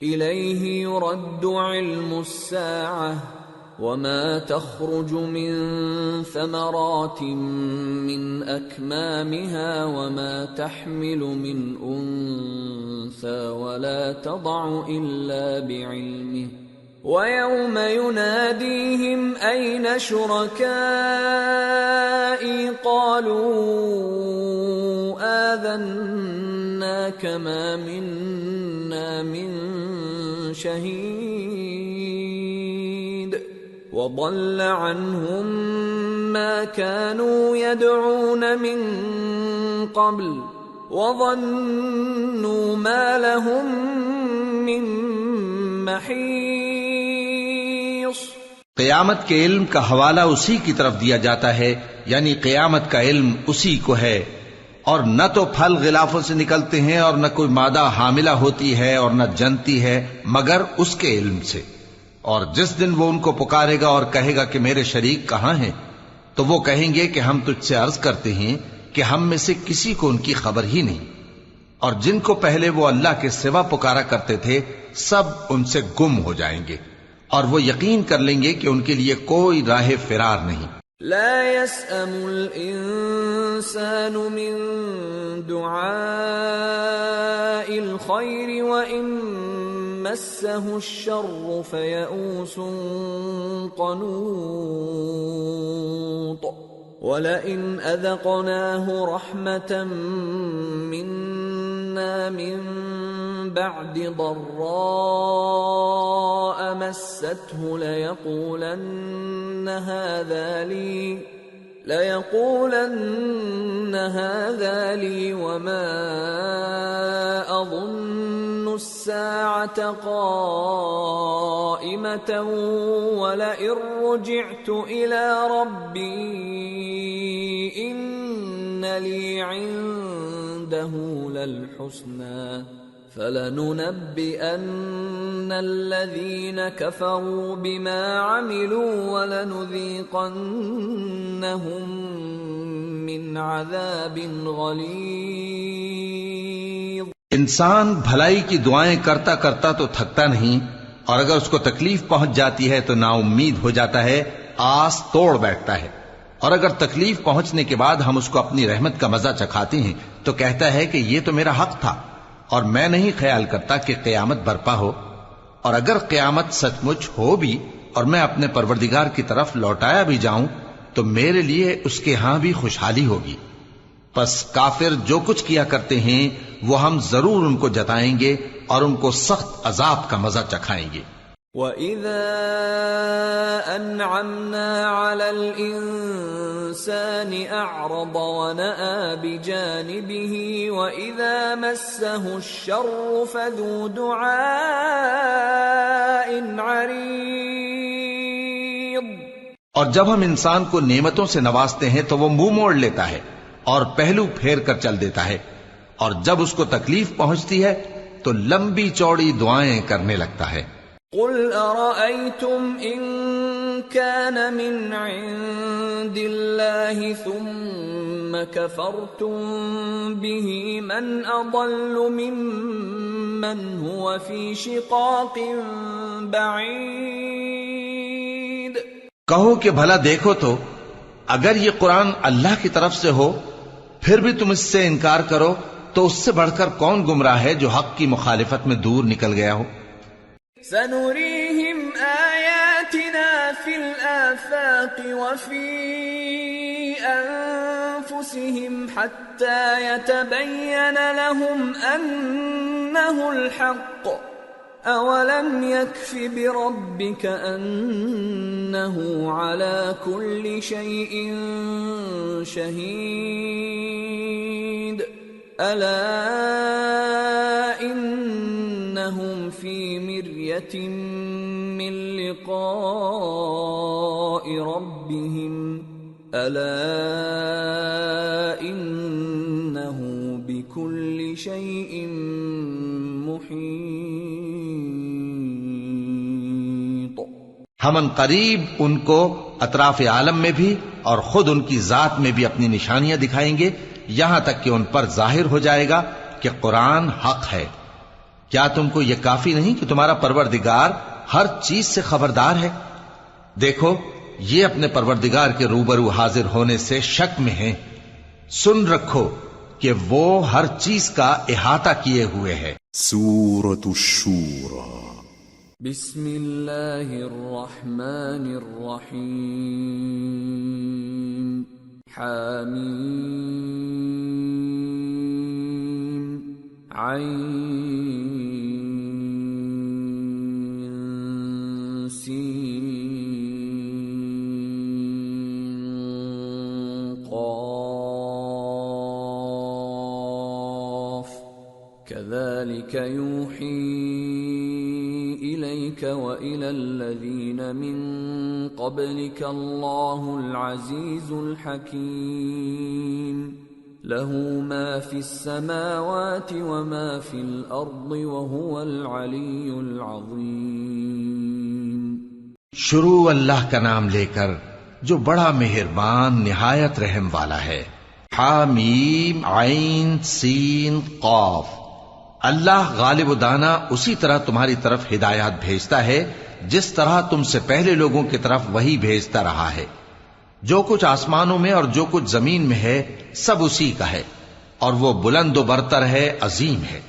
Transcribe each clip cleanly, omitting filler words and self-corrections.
إليه يرد علم الساعة وما تخرج من ثمرات من أكمامها وما تحمل من أنثى ولا تضع إلا بعلمه ويوم يناديهم أين شركائي قالوا آذناك ما منا من شهيد وضل عنهم ما كانوا يدعون من قبل وظنوا ما لهم من محيص. قیامت کے علم کا حوالہ اسی کی طرف دیا جاتا ہے، یعنی قیامت کا علم اسی کو ہے، اور نہ تو پھل غلافوں سے نکلتے ہیں اور نہ کوئی مادہ حاملہ ہوتی ہے اور نہ جنتی ہے مگر اس کے علم سے. اور جس دن وہ ان کو پکارے گا اور کہے گا کہ میرے شریک کہاں ہیں، تو وہ کہیں گے کہ ہم تجھ سے عرض کرتے ہیں کہ ہم میں سے کسی کو ان کی خبر ہی نہیں، اور جن کو پہلے وہ اللہ کے سوا پکارا کرتے تھے سب ان سے گم ہو جائیں گے، اور وہ یقین کر لیں گے کہ ان کے لیے کوئی راہ فرار نہیں. لا يسأم الإنسان من دعاء الخير وإن مسه الشر فيئوس قنوط ولئن أذقناه رحمة منا من بعد ضراء مسته ليقولن هذا لي وما أظن الساعة قائمة ولئن رجعت إلى ربي إن لي عنده للحسنى فلننبئن الذين كفروا بما عملوا ولنذيقنهم من عذاب غلیظ. انسان بھلائی کی دعائیں کرتا کرتا تو تھکتا نہیں، اور اگر اس کو تکلیف پہنچ جاتی ہے تو نا امید ہو جاتا ہے، آس توڑ بیٹھتا ہے، اور اگر تکلیف پہنچنے کے بعد ہم اس کو اپنی رحمت کا مزہ چکھاتے ہیں تو کہتا ہے کہ یہ تو میرا حق تھا اور میں نہیں خیال کرتا کہ قیامت برپا ہو. اور اگر قیامت سچ مچ ہو بھی اور میں اپنے پروردگار کی طرف لوٹایا بھی جاؤں تو میرے لیے اس کے ہاں بھی خوشحالی ہوگی. پس کافر جو کچھ کیا کرتے ہیں وہ ہم ضرور ان کو جتائیں گے اور ان کو سخت عذاب کا مزہ چکھائیں گے. وَإِذَا أَنْعَمْنَا عَلَى الْإِنسَانِ أَعْرَضَ وَنَأَى بِجَانِبِهِ وَإِذَا مَسَّهُ الشَّرُّ فَذُو دُعَاءٍ عَرِيضٍ. اور جب ہم انسان کو نعمتوں سے نوازتے ہیں تو وہ منہ موڑ لیتا ہے اور پہلو پھیر کر چل دیتا ہے، اور جب اس کو تکلیف پہنچتی ہے تو لمبی چوڑی دعائیں کرنے لگتا ہے. قل أرأيتم إن كان من عند الله ثم كفرتم به من أضل ممن هو في شقاق بعيد. کہو کہ بھلا دیکھو تو اگر یہ قرآن اللہ کی طرف سے ہو پھر بھی تم اس سے انکار کرو تو اس سے بڑھ کر کون گمراہ ہے جو حق کی مخالفت میں دور نکل گیا ہو. سنريهم آياتنا في الآفاق وفي أنفسهم حتى يتبين لهم أنه الحق أولم يكف بربك أنه على كل شيء شهيد ألا إنهم في مرية من لقاء ربهم ألا إنه بكل شيء محيط. ہم ان قریب ان کو اطراف عالم میں بھی اور خود ان کی ذات میں بھی اپنی نشانیاں دکھائیں گے، یہاں تک کہ ان پر ظاہر ہو جائے گا کہ قرآن حق ہے. کیا تم کو یہ کافی نہیں کہ تمہارا پروردگار ہر چیز سے خبردار ہے؟ دیکھو یہ اپنے پروردگار کے روبرو حاضر ہونے سے شک میں ہیں، سن رکھو کہ وہ ہر چیز کا احاطہ کیے ہوئے ہے۔ سورة الشورى بسم اللہ الرحمن الرحیم حامیم عین سین قاف كذلك يوحي إليك وإلى الذين من قبلك الله العزيز الحكيم له ما في السماوات وما في الأرض وهو العلي العظيم۔ شروع اللہ کا نام لے کر جو بڑا مہربان نہایت رحم والا ہے۔ حامیم عین سین قاف۔ اللہ غالب و دانا اسی طرح تمہاری طرف ہدایات بھیجتا ہے جس طرح تم سے پہلے لوگوں کی طرف وہی بھیجتا رہا ہے۔ جو کچھ آسمانوں میں اور جو کچھ زمین میں ہے سب اسی کا ہے، اور وہ بلند و برتر ہے، عظیم ہے۔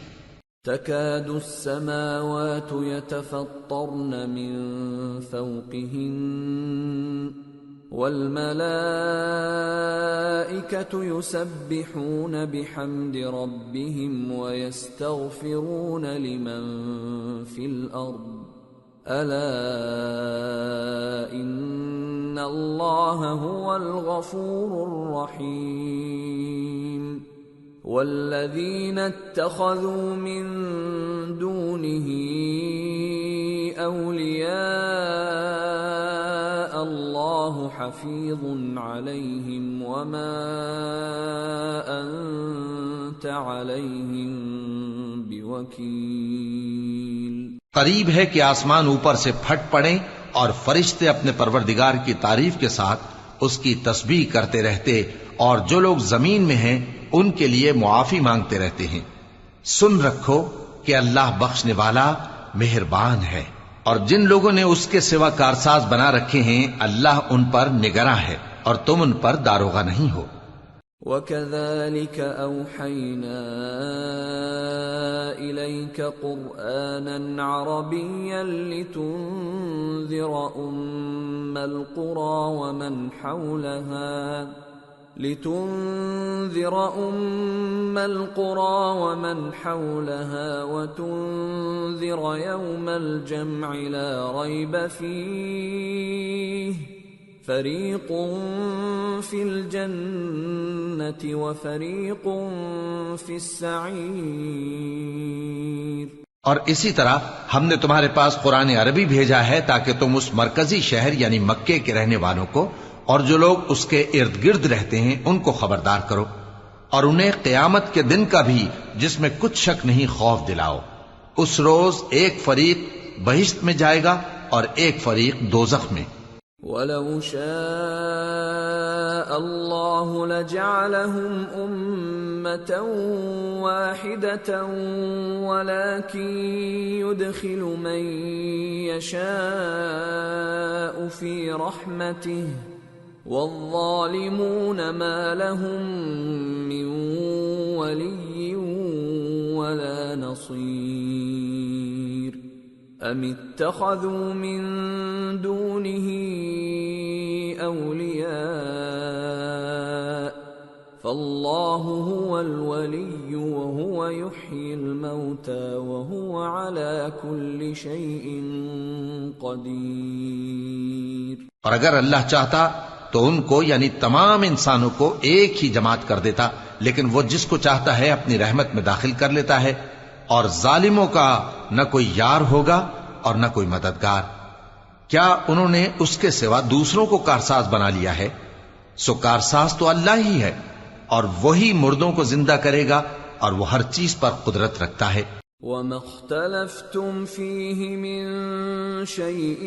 تكاد السماوات يتفطرن من فوقهن والملائكة يسبحون بحمد ربهم ويستغفرون لمن في الأرض ألا إن الله هو الغفور الرحيم والذين اتخذوا من دونه أولياء الله حفيظ عليهم وما أنت عليهم بوكيل۔ قریب ہے کہ آسمان اوپر سے پھٹ پڑیں اور فرشتے اپنے پروردگار کی تعریف کے ساتھ اس کی تسبیح کرتے رہتے، اور جو لوگ زمین میں ہیں ان کے لیے معافی مانگتے رہتے ہیں۔ سن رکھو کہ اللہ بخشنے والا مہربان ہے، اور جن لوگوں نے اس کے سوا کارساز بنا رکھے ہیں اللہ ان پر نگراں ہے اور تم ان پر داروغہ نہیں ہو۔ وَكَذَلِكَ أَوْحَيْنَا إِلَيْكَ قُرْآنًا عَرَبِيًّا لِتُنذِرَ أُمَّ الْقُرَى وَمَنْ حَوْلَهَا وَتُنذِرَ يَوْمَ الْجَمْعِ لَا رَيْبَ فِيهِ فَرِيقٌ فِي الْجَنَّةِ وَفَرِيقٌ فِي السَّعِيرِ۔ اور اسی طرح ہم نے تمہارے پاس قرآن عربی بھیجا ہے تاکہ تم اس مرکزی شہر یعنی مکے کے رہنے والوں کو اور جو لوگ اس کے ارد گرد رہتے ہیں ان کو خبردار کرو، اور انہیں قیامت کے دن کا بھی جس میں کچھ شک نہیں خوف دلاؤ۔ اس روز ایک فریق بہشت میں جائے گا اور ایک فریق دوزخ میں۔ وَلَوْ شَاءَ اللَّهُ لَجَعَلَهُمْ أُمَّةً وَاحِدَةً وَلَكِنْ يُدْخِلُ مَنْ يَشَاءُ فِي رَحْمَتِهِ وَالظَّالِمُونَ مَا لَهُم مِّن وَلِيٍّ وَلَا نَصِيرٍ أَمِ اتَّخَذُوا مِن دُونِهِ أَوْلِيَاءَ فَاللَّهُ هُوَ الْوَلِيُّ وَهُوَ يُحْيِي الْمَوْتَى وَهُوَ عَلَى كُلِّ شَيْءٍ قَدِيرٌ۔ اور اگر اللہ چاہتا تو ان کو یعنی تمام انسانوں کو ایک ہی جماعت کر دیتا، لیکن وہ جس کو چاہتا ہے اپنی رحمت میں داخل کر لیتا ہے، اور ظالموں کا نہ کوئی یار ہوگا اور نہ کوئی مددگار۔ کیا انہوں نے اس کے سوا دوسروں کو کارساز بنا لیا ہے؟ سو کارساز تو اللہ ہی ہے، اور وہی مردوں کو زندہ کرے گا، اور وہ ہر چیز پر قدرت رکھتا ہے۔ وَمَا اخْتَلَفْتُمْ فِيهِ مِنْ شَيْءٍ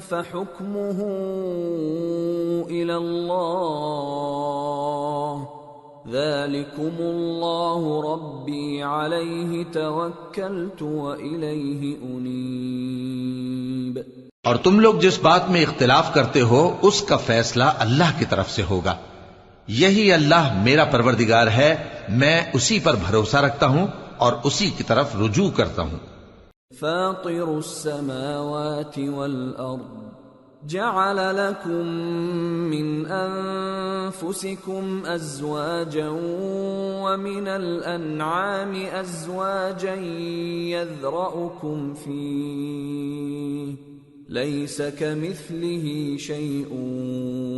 فَحُكْمُهُ إِلَى اللَّهِ ذلكم الله ربي عليه توكلت وإليه أنيب۔ اور تم لوگ جس بات میں اختلاف کرتے ہو اس کا فیصلہ اللہ کی طرف سے ہوگا۔ یہی اللہ میرا پروردگار ہے، میں اسی پر بھروسہ رکھتا ہوں اور اسی کی طرف رجوع کرتا ہوں۔ فاطر السماوات والأرض جعل لكم من أنفسكم أزواجا ومن الأنعام أزواجا يذرأكم فيه ليس كمثله شيء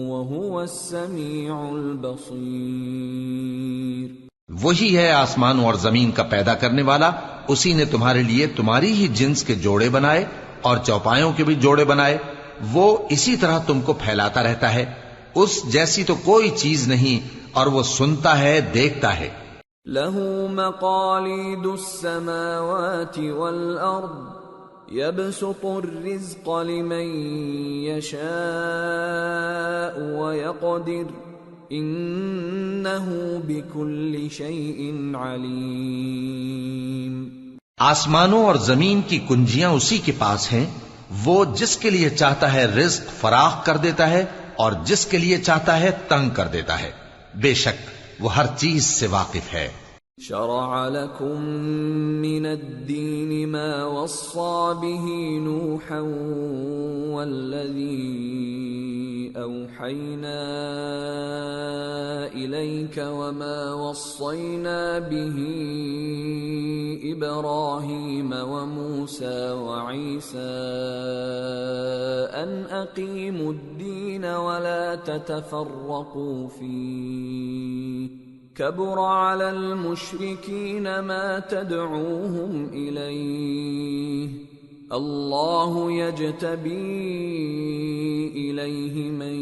وهو السميع البصير۔ وہی ہے آسمانوں اور زمین کا پیدا کرنے والا، اسی نے تمہارے لیے تمہاری ہی جنس کے جوڑے بنائے اور چوپایوں کے بھی جوڑے بنائے، وہ اسی طرح تم کو پھیلاتا رہتا ہے، اس جیسی تو کوئی چیز نہیں، اور وہ سنتا ہے، دیکھتا ہے۔ له مقاليد السماوات والأرض يبسط الرزق لمن يشاء ويقدر إنه بكل شيء عليم۔ آسمانوں اور زمین کی کنجیاں اسی کے پاس ہیں، وہ جس کے لیے چاہتا ہے رزق فراخ کر دیتا ہے اور جس کے لیے چاہتا ہے تنگ کر دیتا ہے، بے شک وہ ہر چیز سے واقف ہے۔ شرع لكم من الدين ما وصى به نوحا والذي أوحينا إليك وما وصينا به إبراهيم وموسى وعيسى أن أقيموا الدين ولا تتفرقوا فيه كبر على المشركين ما تدعوهم إليه الله يجتبي إليه من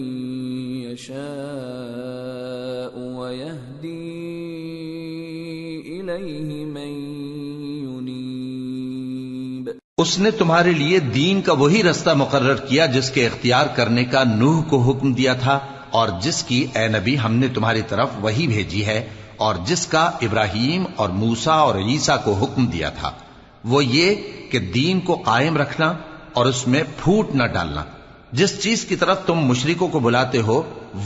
يشاء ويهدي إليه من ينيب۔ اس نے تمہارے لیے دین کا وہی رستہ مقرر کیا جس کے اختیار کرنے کا نوح کو حکم دیا تھا، اور جس کی اے نبی ہم نے تمہاری طرف وہی بھیجی ہے، اور جس کا ابراہیم اور موسیٰ اور عیسیٰ کو حکم دیا تھا، وہ یہ کہ دین کو قائم رکھنا اور اس میں پھوٹ نہ ڈالنا۔ جس چیز کی طرف تم مشرکوں کو بلاتے ہو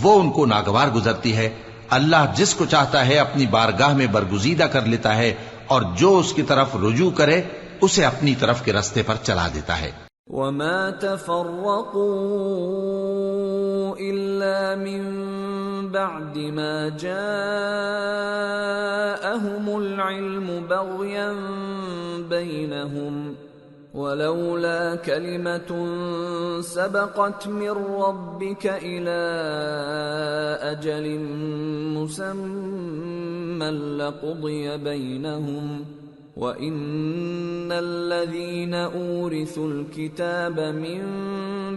وہ ان کو ناگوار گزرتی ہے، اللہ جس کو چاہتا ہے اپنی بارگاہ میں برگزیدہ کر لیتا ہے، اور جو اس کی طرف رجوع کرے اسے اپنی طرف کے رستے پر چلا دیتا ہے۔ وما تفرقوا إلا من بعد ما جاءهم العلم بغيا بينهم ولولا كلمة سبقت من ربك إلى أجل مسمى لقضي بينهم وَإِنَّ الَّذِينَ أُورِثُوا الْكِتَابَ مِنْ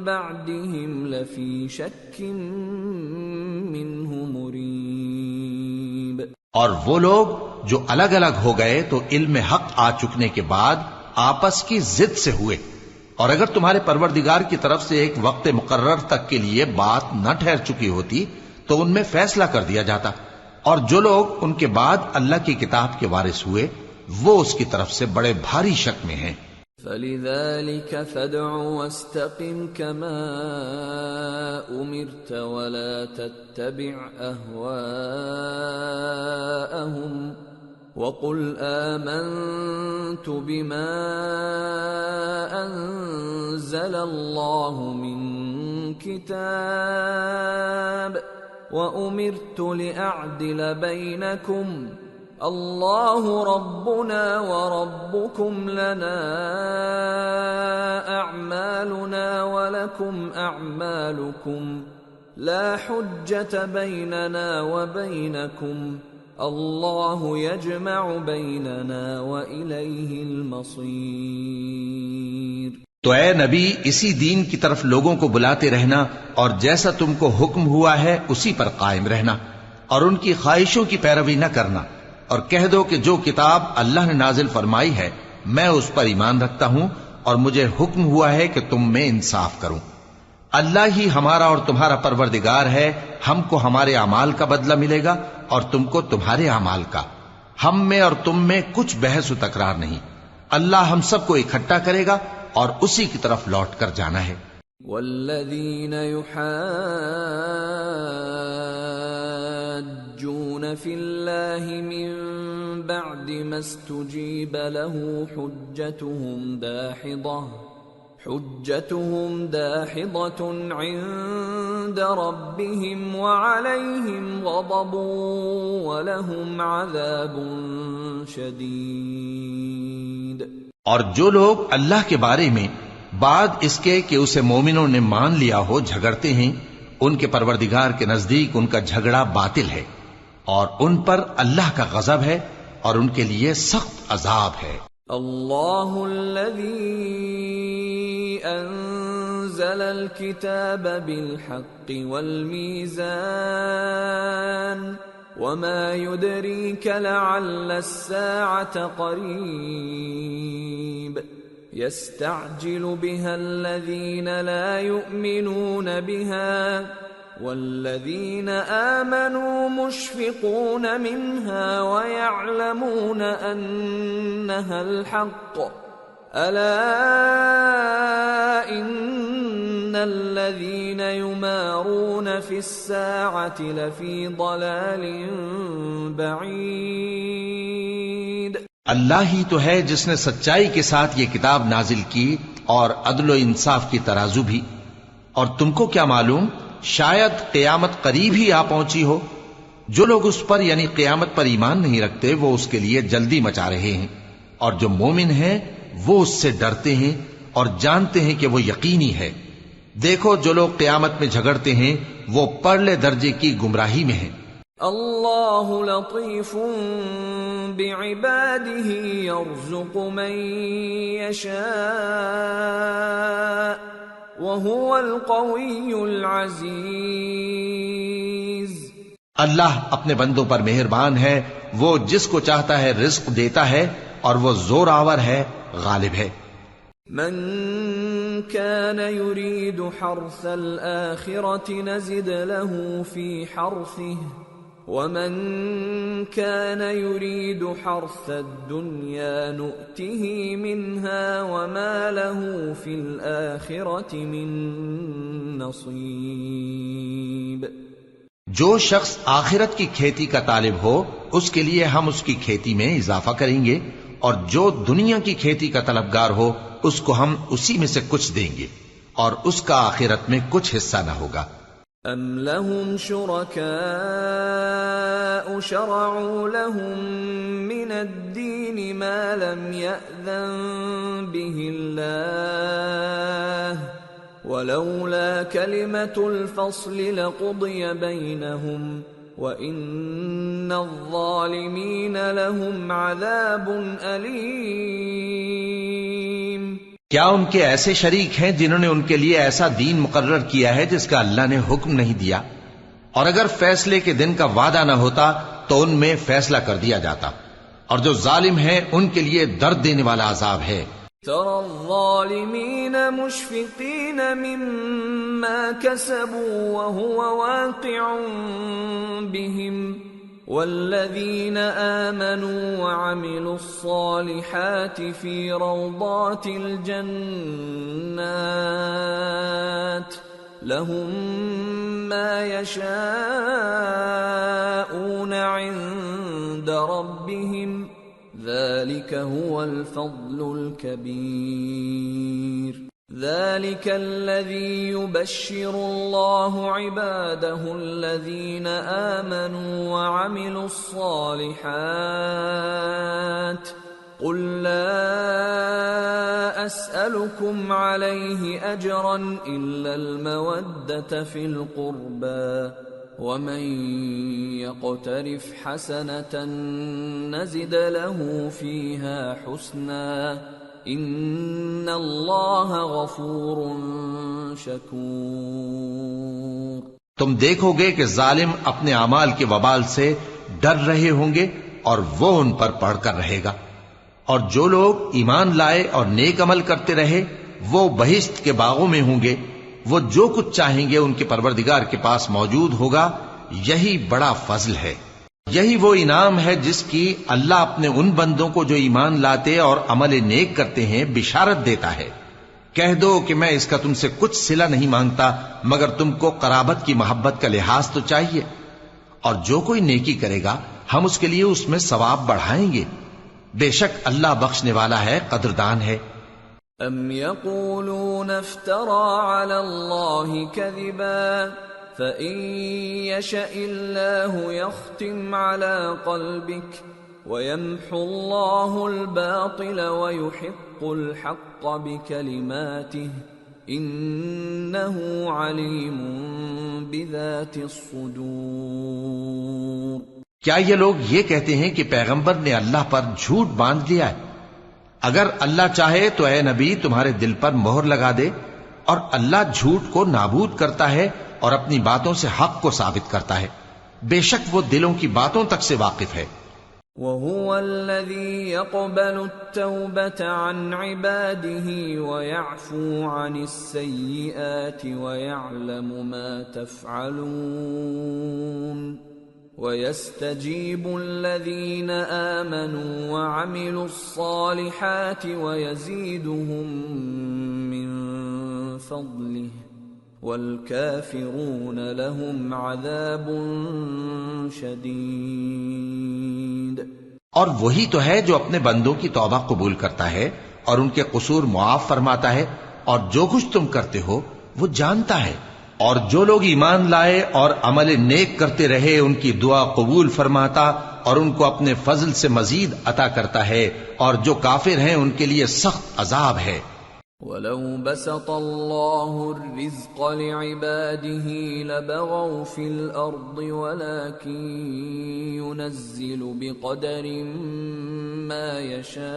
بَعْدِهِمْ لَفِي شَكٍّ مِّنْهُ مُرِيبٍ۔ اور وہ لوگ جو الگ الگ ہو گئے تو علم حق آ چکنے کے بعد آپس کی ضد سے ہوئے، اور اگر تمہارے پروردگار کی طرف سے ایک وقت مقرر تک کے لیے بات نہ ٹھہر چکی ہوتی تو ان میں فیصلہ کر دیا جاتا، اور جو لوگ ان کے بعد اللہ کی کتاب کے وارث ہوئے وہ اس کی طرف سے بڑے بھاری شک میں ہیں۔ فَلِذَلِكَ فَادْعُ وَاسْتَقِمْ كَمَا أُمِرْتَ وَلَا تَتَّبِعْ أَهْوَاءَهُمْ وَقُلْ آمَنْتُ بِمَا أَنزَلَ اللَّهُ مِنْ كِتَابٍ وَأُمِرْتُ لِأَعْدِلَ بَيْنَكُمْ اللہ ربنا وربکم لنا اعمالنا ولکم اعمالکم لا حجة بیننا وبینکم اللہ یجمع بیننا والیہ المصیر۔ تو اے نبی اسی دین کی طرف لوگوں کو بلاتے رہنا، اور جیسا تم کو حکم ہوا ہے اسی پر قائم رہنا، اور ان کی خواہشوں کی پیروی نہ کرنا، اور کہہ دو کہ جو کتاب اللہ نے نازل فرمائی ہے میں اس پر ایمان رکھتا ہوں، اور مجھے حکم ہوا ہے کہ تم میں انصاف کروں۔ اللہ ہی ہمارا اور تمہارا پروردگار ہے، ہم کو ہمارے اعمال کا بدلہ ملے گا اور تم کو تمہارے اعمال کا، ہم میں اور تم میں کچھ بحث و تکرار نہیں۔ اللہ ہم سب کو اکٹھا کرے گا اور اسی کی طرف لوٹ کر جانا ہے۔ والذین یحاجون فی اللہ من بعد ما استجیب له حجتهم داحضة عند ربهم وعليهم غضب ولهم عذاب شدید۔ اور جو لوگ اللہ کے بارے میں بعد اس کے کہ اسے مومنوں نے مان لیا ہو جھگڑتے ہیں، ان کے پروردگار کے نزدیک ان کا جھگڑا باطل ہے، اور ان پر اللہ کا غضب ہے اور ان کے لیے سخت عذاب ہے۔ اللہ الذی انزل الكتاب بالحق والمیزان وما يدريك لعل الساعة قريب يستعجل بها الذين لا يؤمنون بها والذين آمنوا مشفقون منها ويعلمون أنها الحق ألا إن الذين يمارون في الساعة لفي ضلال بعيد۔ اللہ ہی تو ہے جس نے سچائی کے ساتھ یہ کتاب نازل کی اور عدل و انصاف کی ترازو بھی، اور تم کو کیا معلوم شاید قیامت قریب ہی آ پہنچی ہو۔ جو لوگ اس پر یعنی قیامت پر ایمان نہیں رکھتے وہ اس کے لیے جلدی مچا رہے ہیں، اور جو مومن ہیں وہ اس سے ڈرتے ہیں اور جانتے ہیں کہ وہ یقینی ہے۔ دیکھو جو لوگ قیامت میں جھگڑتے ہیں وہ پرلے درجے کی گمراہی میں ہیں۔ اللہ لطیف بعباده يرزق من يشاء وهو القوی العزیز۔ اللہ اپنے بندوں پر مہربان ہے، وہ جس کو چاہتا ہے رزق دیتا ہے اور وہ زور آور ہے، غالب ہے۔ من كان يريد حرث الآخرة نزد له في حرثه ومن كان يريد حرث الدنيا نؤته منها وما له في الآخرة من نصيب۔ جو شخص آخرت کی کھیتی کا طالب ہو اس کے لیے ہم اس کی کھیتی میں اضافہ کریں گے، اور جو دنیا کی کھیتی کا طلبگار ہو اس کو ہم اسی میں سے کچھ دیں گے، اور اس کا آخرت میں کچھ حصہ نہ ہوگا۔ ام لهم شركاء شرعوا لهم من الدين ما لم يأذن به الله ولولا كلمة الفصل لقضي بينهم وَإِنَّ الظَّالِمِينَ لَهُمْ عَذَابٌ أَلِيمٌ۔ کیا ان کے ایسے شریک ہیں جنہوں نے ان کے لیے ایسا دین مقرر کیا ہے جس کا اللہ نے حکم نہیں دیا؟ اور اگر فیصلے کے دن کا وعدہ نہ ہوتا تو ان میں فیصلہ کر دیا جاتا، اور جو ظالم ہیں ان کے لیے درد دینے والا عذاب ہے۔ ترى الظالمين مشفقين مما كسبوا وهو واقع بهم والذين آمنوا وعملوا الصالحات في روضات الجنات لهم ما يشاءون عند ربهم ذلك هو الفضل الكبير۔ ذلك الذي يبشر الله عباده الذين آمنوا وعملوا الصالحات قل لا أسألكم عليه أجرا إلا المودة في القربى ومن يقترف حسنة نزد له فيها حسنا إن الله غفور شكور۔ تم دیکھو گے کہ ظالم اپنے اعمال کے وبال سے ڈر رہے ہوں گے اور وہ ان پر پڑھ کر رہے گا، اور جو لوگ ایمان لائے اور نیک عمل کرتے رہے وہ بہشت کے باغوں میں ہوں گے، وہ جو کچھ چاہیں گے ان کے پروردگار کے پاس موجود ہوگا، یہی بڑا فضل ہے۔ یہی وہ انعام ہے جس کی اللہ اپنے ان بندوں کو جو ایمان لاتے اور عمل نیک کرتے ہیں بشارت دیتا ہے۔ کہہ دو کہ میں اس کا تم سے کچھ صلہ نہیں مانگتا مگر تم کو قرابت کی محبت کا لحاظ تو چاہیے، اور جو کوئی نیکی کرے گا ہم اس کے لیے اس میں ثواب بڑھائیں گے، بے شک اللہ بخشنے والا ہے، قدردان ہے۔ ام یقولون افترى على الله كذبا فإن يشأ الله يختم على قلبك ويمحو الله الباطل ويحق الحق بكلماته إنه عليم بذات الصدور۔ کیا یہ لوگ یہ کہتے ہیں کہ پیغمبر نے اللہ پر جھوٹ باندھ لیا ہے؟ اگر اللہ چاہے تو اے نبی تمہارے دل پر مہر لگا دے، اور اللہ جھوٹ کو نابود کرتا ہے اور اپنی باتوں سے حق کو ثابت کرتا ہے، بے شک وہ دلوں کی باتوں تک سے واقف ہے۔ وَهُوَ الَّذِي يَقْبَلُ التَّوْبَةَ عَنْ عِبَادِهِ وَيَعْفُو عَنِ السَّيِّئَاتِ وَيَعْلَمُ مَا تَفْعَلُونَ وَيَسْتَجِيبُ الَّذِينَ آمَنُوا وَعَمِلُوا الصَّالِحَاتِ وَيَزِيدُهُم مِّن فَضْلِهِ وَالْكَافِرُونَ لَهُمْ عَذَابٌ شَدِيدٌ۔ اور وہی تو ہے جو اپنے بندوں کی توبہ قبول کرتا ہے اور ان کے قصور معاف فرماتا ہے، اور جو کچھ تم کرتے ہو وہ جانتا ہے، اور جو لوگ ایمان لائے اور عمل نیک کرتے رہے ان کی دعا قبول فرماتا اور ان کو اپنے فضل سے مزید عطا کرتا ہے، اور جو کافر ہیں ان کے لیے سخت عذاب ہے۔ وَلَوْ بَسَطَ اللَّهُ الرِّزْقَ لِعِبَادِهِ لَبَغَوْا فِي الْأَرْضِ وَلَكِنْ يُنَزِّلُ بِقَدَرٍ مَا يَشَاءُ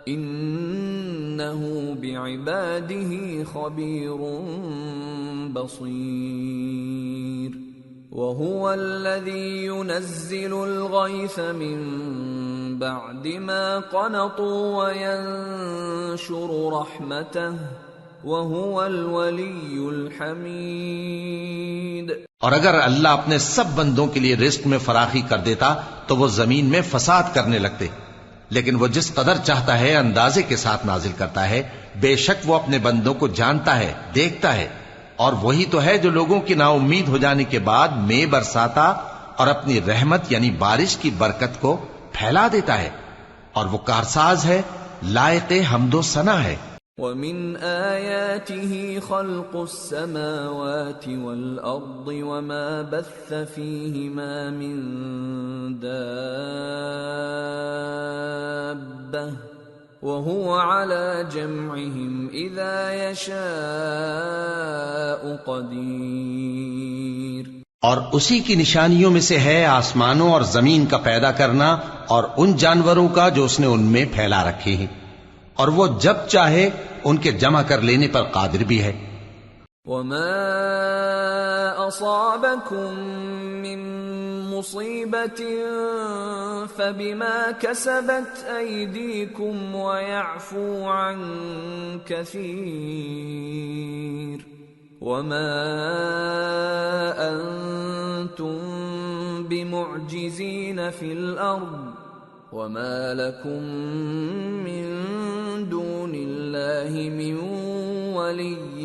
إِنَّهُ بِعِبَادِهِ خَبِيرٌ بَصِيرٌ۔ وَهُوَ الَّذِي يُنَزِّلُ الْغَيْثَ مِن بَعْدِ مَا قَنَطُوا وَيَنشُرُ رَحْمَتَهُ وَهُوَ الْوَلِيُّ الْحَمِيدُ۔ اور اگر اللہ اپنے سب بندوں کے لیے رزق میں فراخی کر دیتا تو وہ زمین میں فساد کرنے لگتے، لیکن وہ جس قدر چاہتا ہے اندازے کے ساتھ نازل کرتا ہے، بے شک وہ اپنے بندوں کو جانتا ہے، دیکھتا ہے۔ اور وہی تو ہے جو لوگوں کی نا امید ہو جانے کے بعد مے برساتا اور اپنی رحمت یعنی بارش کی برکت کو پھیلا دیتا ہے، اور وہ کارساز ہے، لائق حمد و ثنا ہے۔ وَمِنْ آيَاتِهِ خَلْقُ السَّمَاوَاتِ وَالْأَرْضِ وَمَا بَثَّ فِيهِمَا مِن دَابَّةٍ وَهُوَ عَلَى جَمْعِهِمْ إِذَا يَشَاءُ قَدِيرٌ۔ اور اسی کی نشانیوں میں سے ہے آسمانوں اور زمین کا پیدا کرنا اور ان جانوروں کا جو اس نے ان میں پھیلا رکھے ہیں، اور وہ جب چاہے ان کے جمع کر لینے پر قادر بھی ہے۔ وَمَا أَصَابَكُم مِّن مُّصِيبَةٍ فَبِمَا كَسَبَتْ أَيْدِيكُمْ وَيَعْفُو عَن كَثِيرٍ وَمَا أَنتُم بِمُعْجِزِينَ فِي الْأَرْضِ وَمَا لَكُم مِّن دُونِ اللَّهِ مِن وَلِيٍّ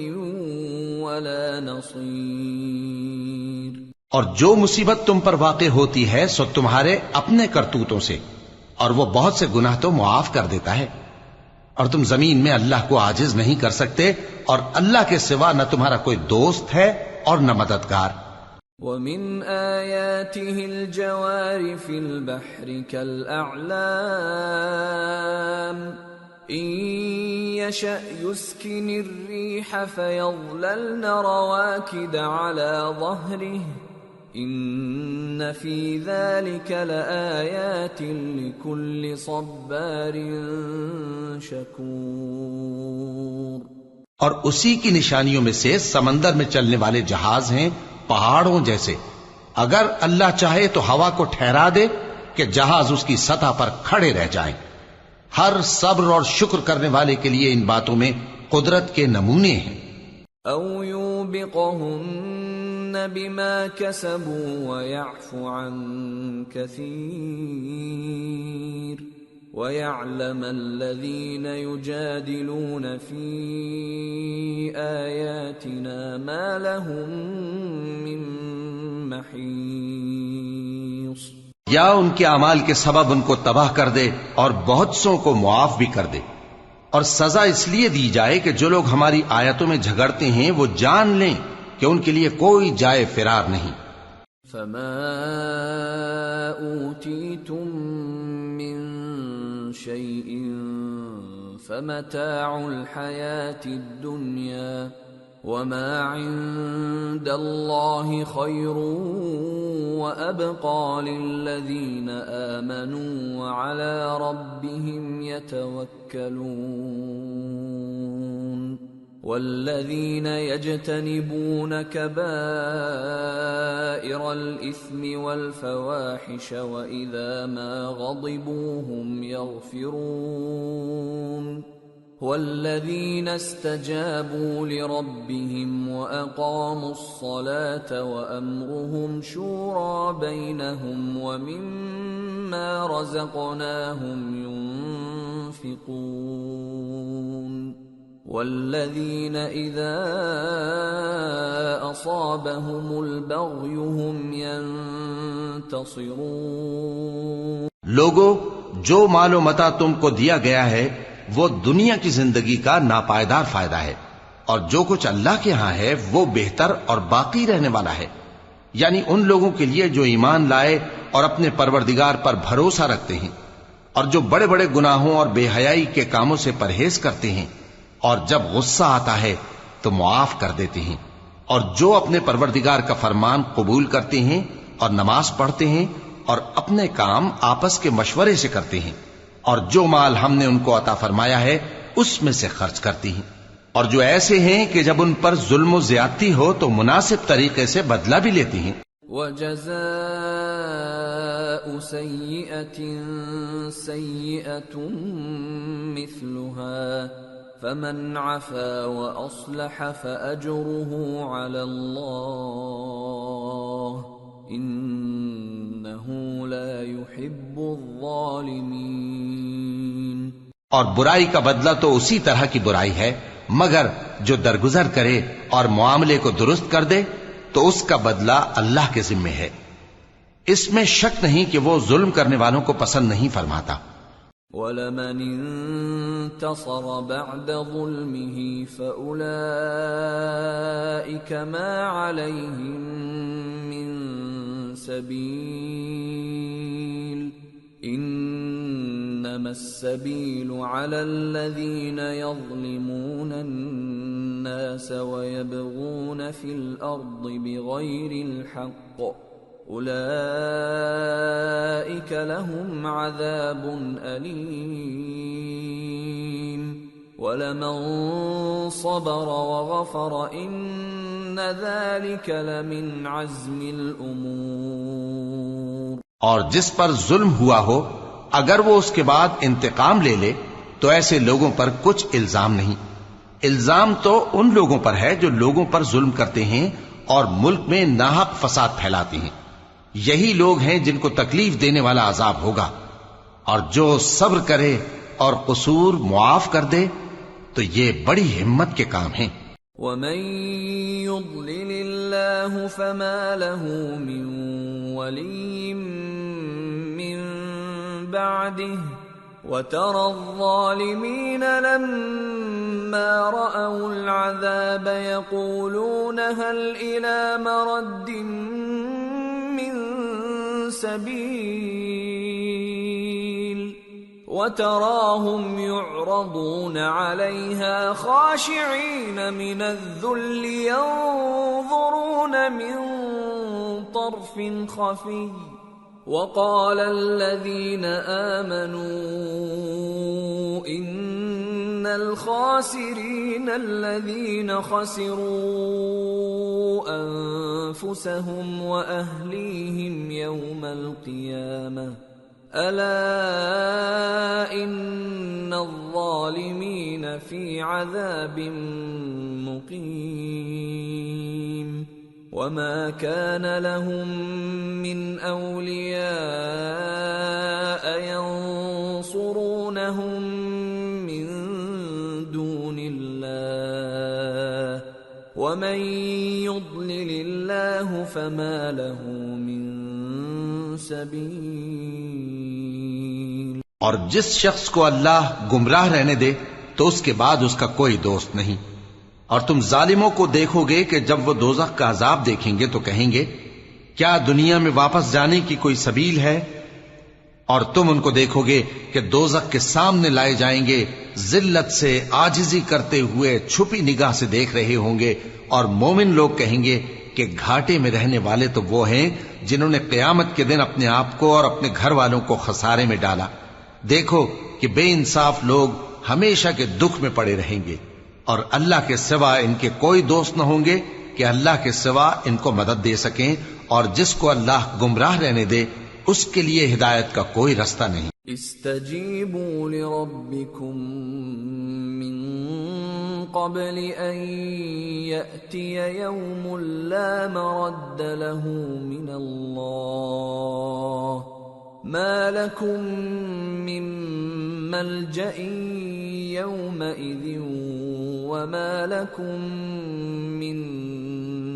وَلَا نَصِيرٍ۔ اور جو مصیبت تم پر واقع ہوتی ہے سو تمہارے اپنے کرتوتوں سے، اور وہ بہت سے گناہ تو معاف کر دیتا ہے، اور تم زمین میں اللہ کو عاجز نہیں کر سکتے، اور اللہ کے سوا نہ تمہارا کوئی دوست ہے اور نہ مددگار۔ وَمِنْ آيَاتِهِ الْجَوَارِ فِي الْبَحْرِ كَالْأَعْلَامِ إِنْ يَشَأْ يُسْكِنِ الرِّيحَ فَيَظْلَلْنَ رَوَاكِدَ عَلَى ظَهْرِهِ إِنَّ فِي ذَلِكَ لَآيَاتٍ لِكُلِّ صَبَّارٍ شَكُورٍ۔ اور اسی کی نشانیوں میں سے سمندر میں چلنے والے جہاز ہیں پہاڑوں جیسے، اگر اللہ چاہے تو ہوا کو ٹھہرا دے کہ جہاز اس کی سطح پر کھڑے رہ جائیں۔ ہر صبر اور شکر کرنے والے کے لیے ان باتوں میں قدرت کے نمونے ہیں۔ أَوْ يُوبِقْهُنَّ بما كسبوا ويعفو عن كثير ويعلم الذين يجادلون في آياتنا ما لهم من محيص. یا ان کے اعمال کے سبب ان کو تباہ کر دے اور بہت سوں کو معاف بھی کر دے. اور سزا اس لیے دی جائے کہ جو لوگ ہماری آیتوں میں جھگڑتے ہیں وہ جان لیں کہ ان کے لیے کوئی جائے فرار نہیں. فما اوتیتم من شيء فمتاع الحياة الدنيا وما عند الله خير وأبقى للذين آمنوا وعلى ربهم يتوكلون. والذين يجتنبون كبائر الإثم والفواحش وإذا ما غضبوا هم يغفرون. والذين استجابوا لربهم وأقاموا الصلاة وأمرهم شورى بينهم ومما رزقناهم ينفقون. والذين إذا أصابهم البغي هم ينتصرون. لوگو، جو مال و متاع تم کو دیا گیا ہے وہ دنیا کی زندگی کا ناپائیدار فائدہ ہے، اور جو کچھ اللہ کے ہاں ہے وہ بہتر اور باقی رہنے والا ہے. یعنی ان لوگوں کے لیے جو ایمان لائے اور اپنے پروردگار پر بھروسہ رکھتے ہیں، اور جو بڑے بڑے گناہوں اور بے حیائی کے کاموں سے پرہیز کرتے ہیں، اور جب غصہ آتا ہے تو معاف کر دیتے ہیں، اور جو اپنے پروردگار کا فرمان قبول کرتے ہیں اور نماز پڑھتے ہیں اور اپنے کام آپس کے مشورے سے کرتے ہیں، اور جو مال ہم نے ان کو عطا فرمایا ہے اس میں سے خرچ کرتی ہیں. اور جو ایسے ہیں کہ جب ان پر ظلم و زیادتی ہو تو مناسب طریقے سے بدلہ بھی لیتی ہیں. وَجَزَاءُ سَيِّئَةٍ سَيِّئَةٌ مِثْلُهَا فَمَنْ عَفَا وَأَصْلَحَ فَأَجْرُهُ عَلَى اللَّهِ إِنَّهُ لَا يُحِبُّ الظَّالِمِينَ. اور برائی کا بدلہ تو اسی طرح کی برائی ہے، مگر جو درگزر کرے اور معاملے کو درست کر دے تو اس کا بدلہ اللہ کے ذمے ہے. اس میں شک نہیں کہ وہ ظلم کرنے والوں کو پسند نہیں فرماتا. وَلَمَنِ انتصر بعد ظلمه فأولئك ما عليهم من سبيل إنما السبيل على الذين يظلمون الناس ويبغون في الأرض بغير الحق أولئك لهم عذاب أليم وَلَمَن صَبَرَ وَغَفَرَ إِنَّ ذَلِكَ لَمِنْ عَزْمِ الْأُمُورِ. اور جس پر ظلم ہوا ہو اگر وہ اس کے بعد انتقام لے لے تو ایسے لوگوں پر کچھ الزام نہیں. الزام تو ان لوگوں پر ہے جو لوگوں پر ظلم کرتے ہیں اور ملک میں ناحق فساد پھیلاتے ہیں. یہی لوگ ہیں جن کو تکلیف دینے والا عذاب ہوگا. اور جو صبر کرے اور قصور معاف کر دے تو یہ بڑی ہمت کے کام ہیں. وَمَن يُضْلِلِ اللَّهُ فَمَا لَهُ مِن وَلِيٍّ مِّن بَعْدِهِ وَتَرَى الظَّالِمِينَ لَمَّا رَأَوُا الْعَذَابَ يَقُولُونَ هَلْ إِلَى مَرَدٍّ مِّن سَبِيلٍ وَتَرَاهُمْ يُعْرَضُونَ عَلَيْهَا خَاشِعِينَ مِنَ الذُّلِّ يَنظُرُونَ مِن طَرْفٍ خَفِيٍّ وَقَالَ الَّذِينَ آمَنُوا إِنَّ الْخَاسِرِينَ الَّذِينَ خَسِرُوا أَنفُسَهُمْ وَأَهْلِيهِمْ يَوْمَ الْقِيَامَةِ أَلَا إِنَّ الظَّالِمِينَ فِي عَذَابٍ مُقِيمٍ. وما كان لهم من أولياء ينصرونهم من دون الله ومن يضلل الله فما له من سبيل. اور جس شخص کو اللہ گمراہ رہنے دے تو اس کے بعد اس کا کوئی دوست نہیں. اور تم ظالموں کو دیکھو گے کہ جب وہ دوزخ کا عذاب دیکھیں گے تو کہیں گے کیا دنیا میں واپس جانے کی کوئی سبیل ہے؟ اور تم ان کو دیکھو گے کہ دوزخ کے سامنے لائے جائیں گے، ذلت سے عاجزی کرتے ہوئے چھپی نگاہ سے دیکھ رہے ہوں گے، اور مومن لوگ کہیں گے کہ گھاٹے میں رہنے والے تو وہ ہیں جنہوں نے قیامت کے دن اپنے آپ کو اور اپنے گھر والوں کو خسارے میں ڈالا. دیکھو کہ بے انصاف لوگ ہمیشہ کے دکھ میں پڑے رہیں گے، اور اللہ کے سوا ان کے کوئی دوست نہ ہوں گے کہ اللہ کے سوا ان کو مدد دے سکیں، اور جس کو اللہ گمراہ رہنے دے اس کے لیے ہدایت کا کوئی رستہ نہیں. استجیبوا لربکم من قبل ان یأتی یوم لا مرد له من اللہ ما لكم من ملجأ يومئذ وما لكم من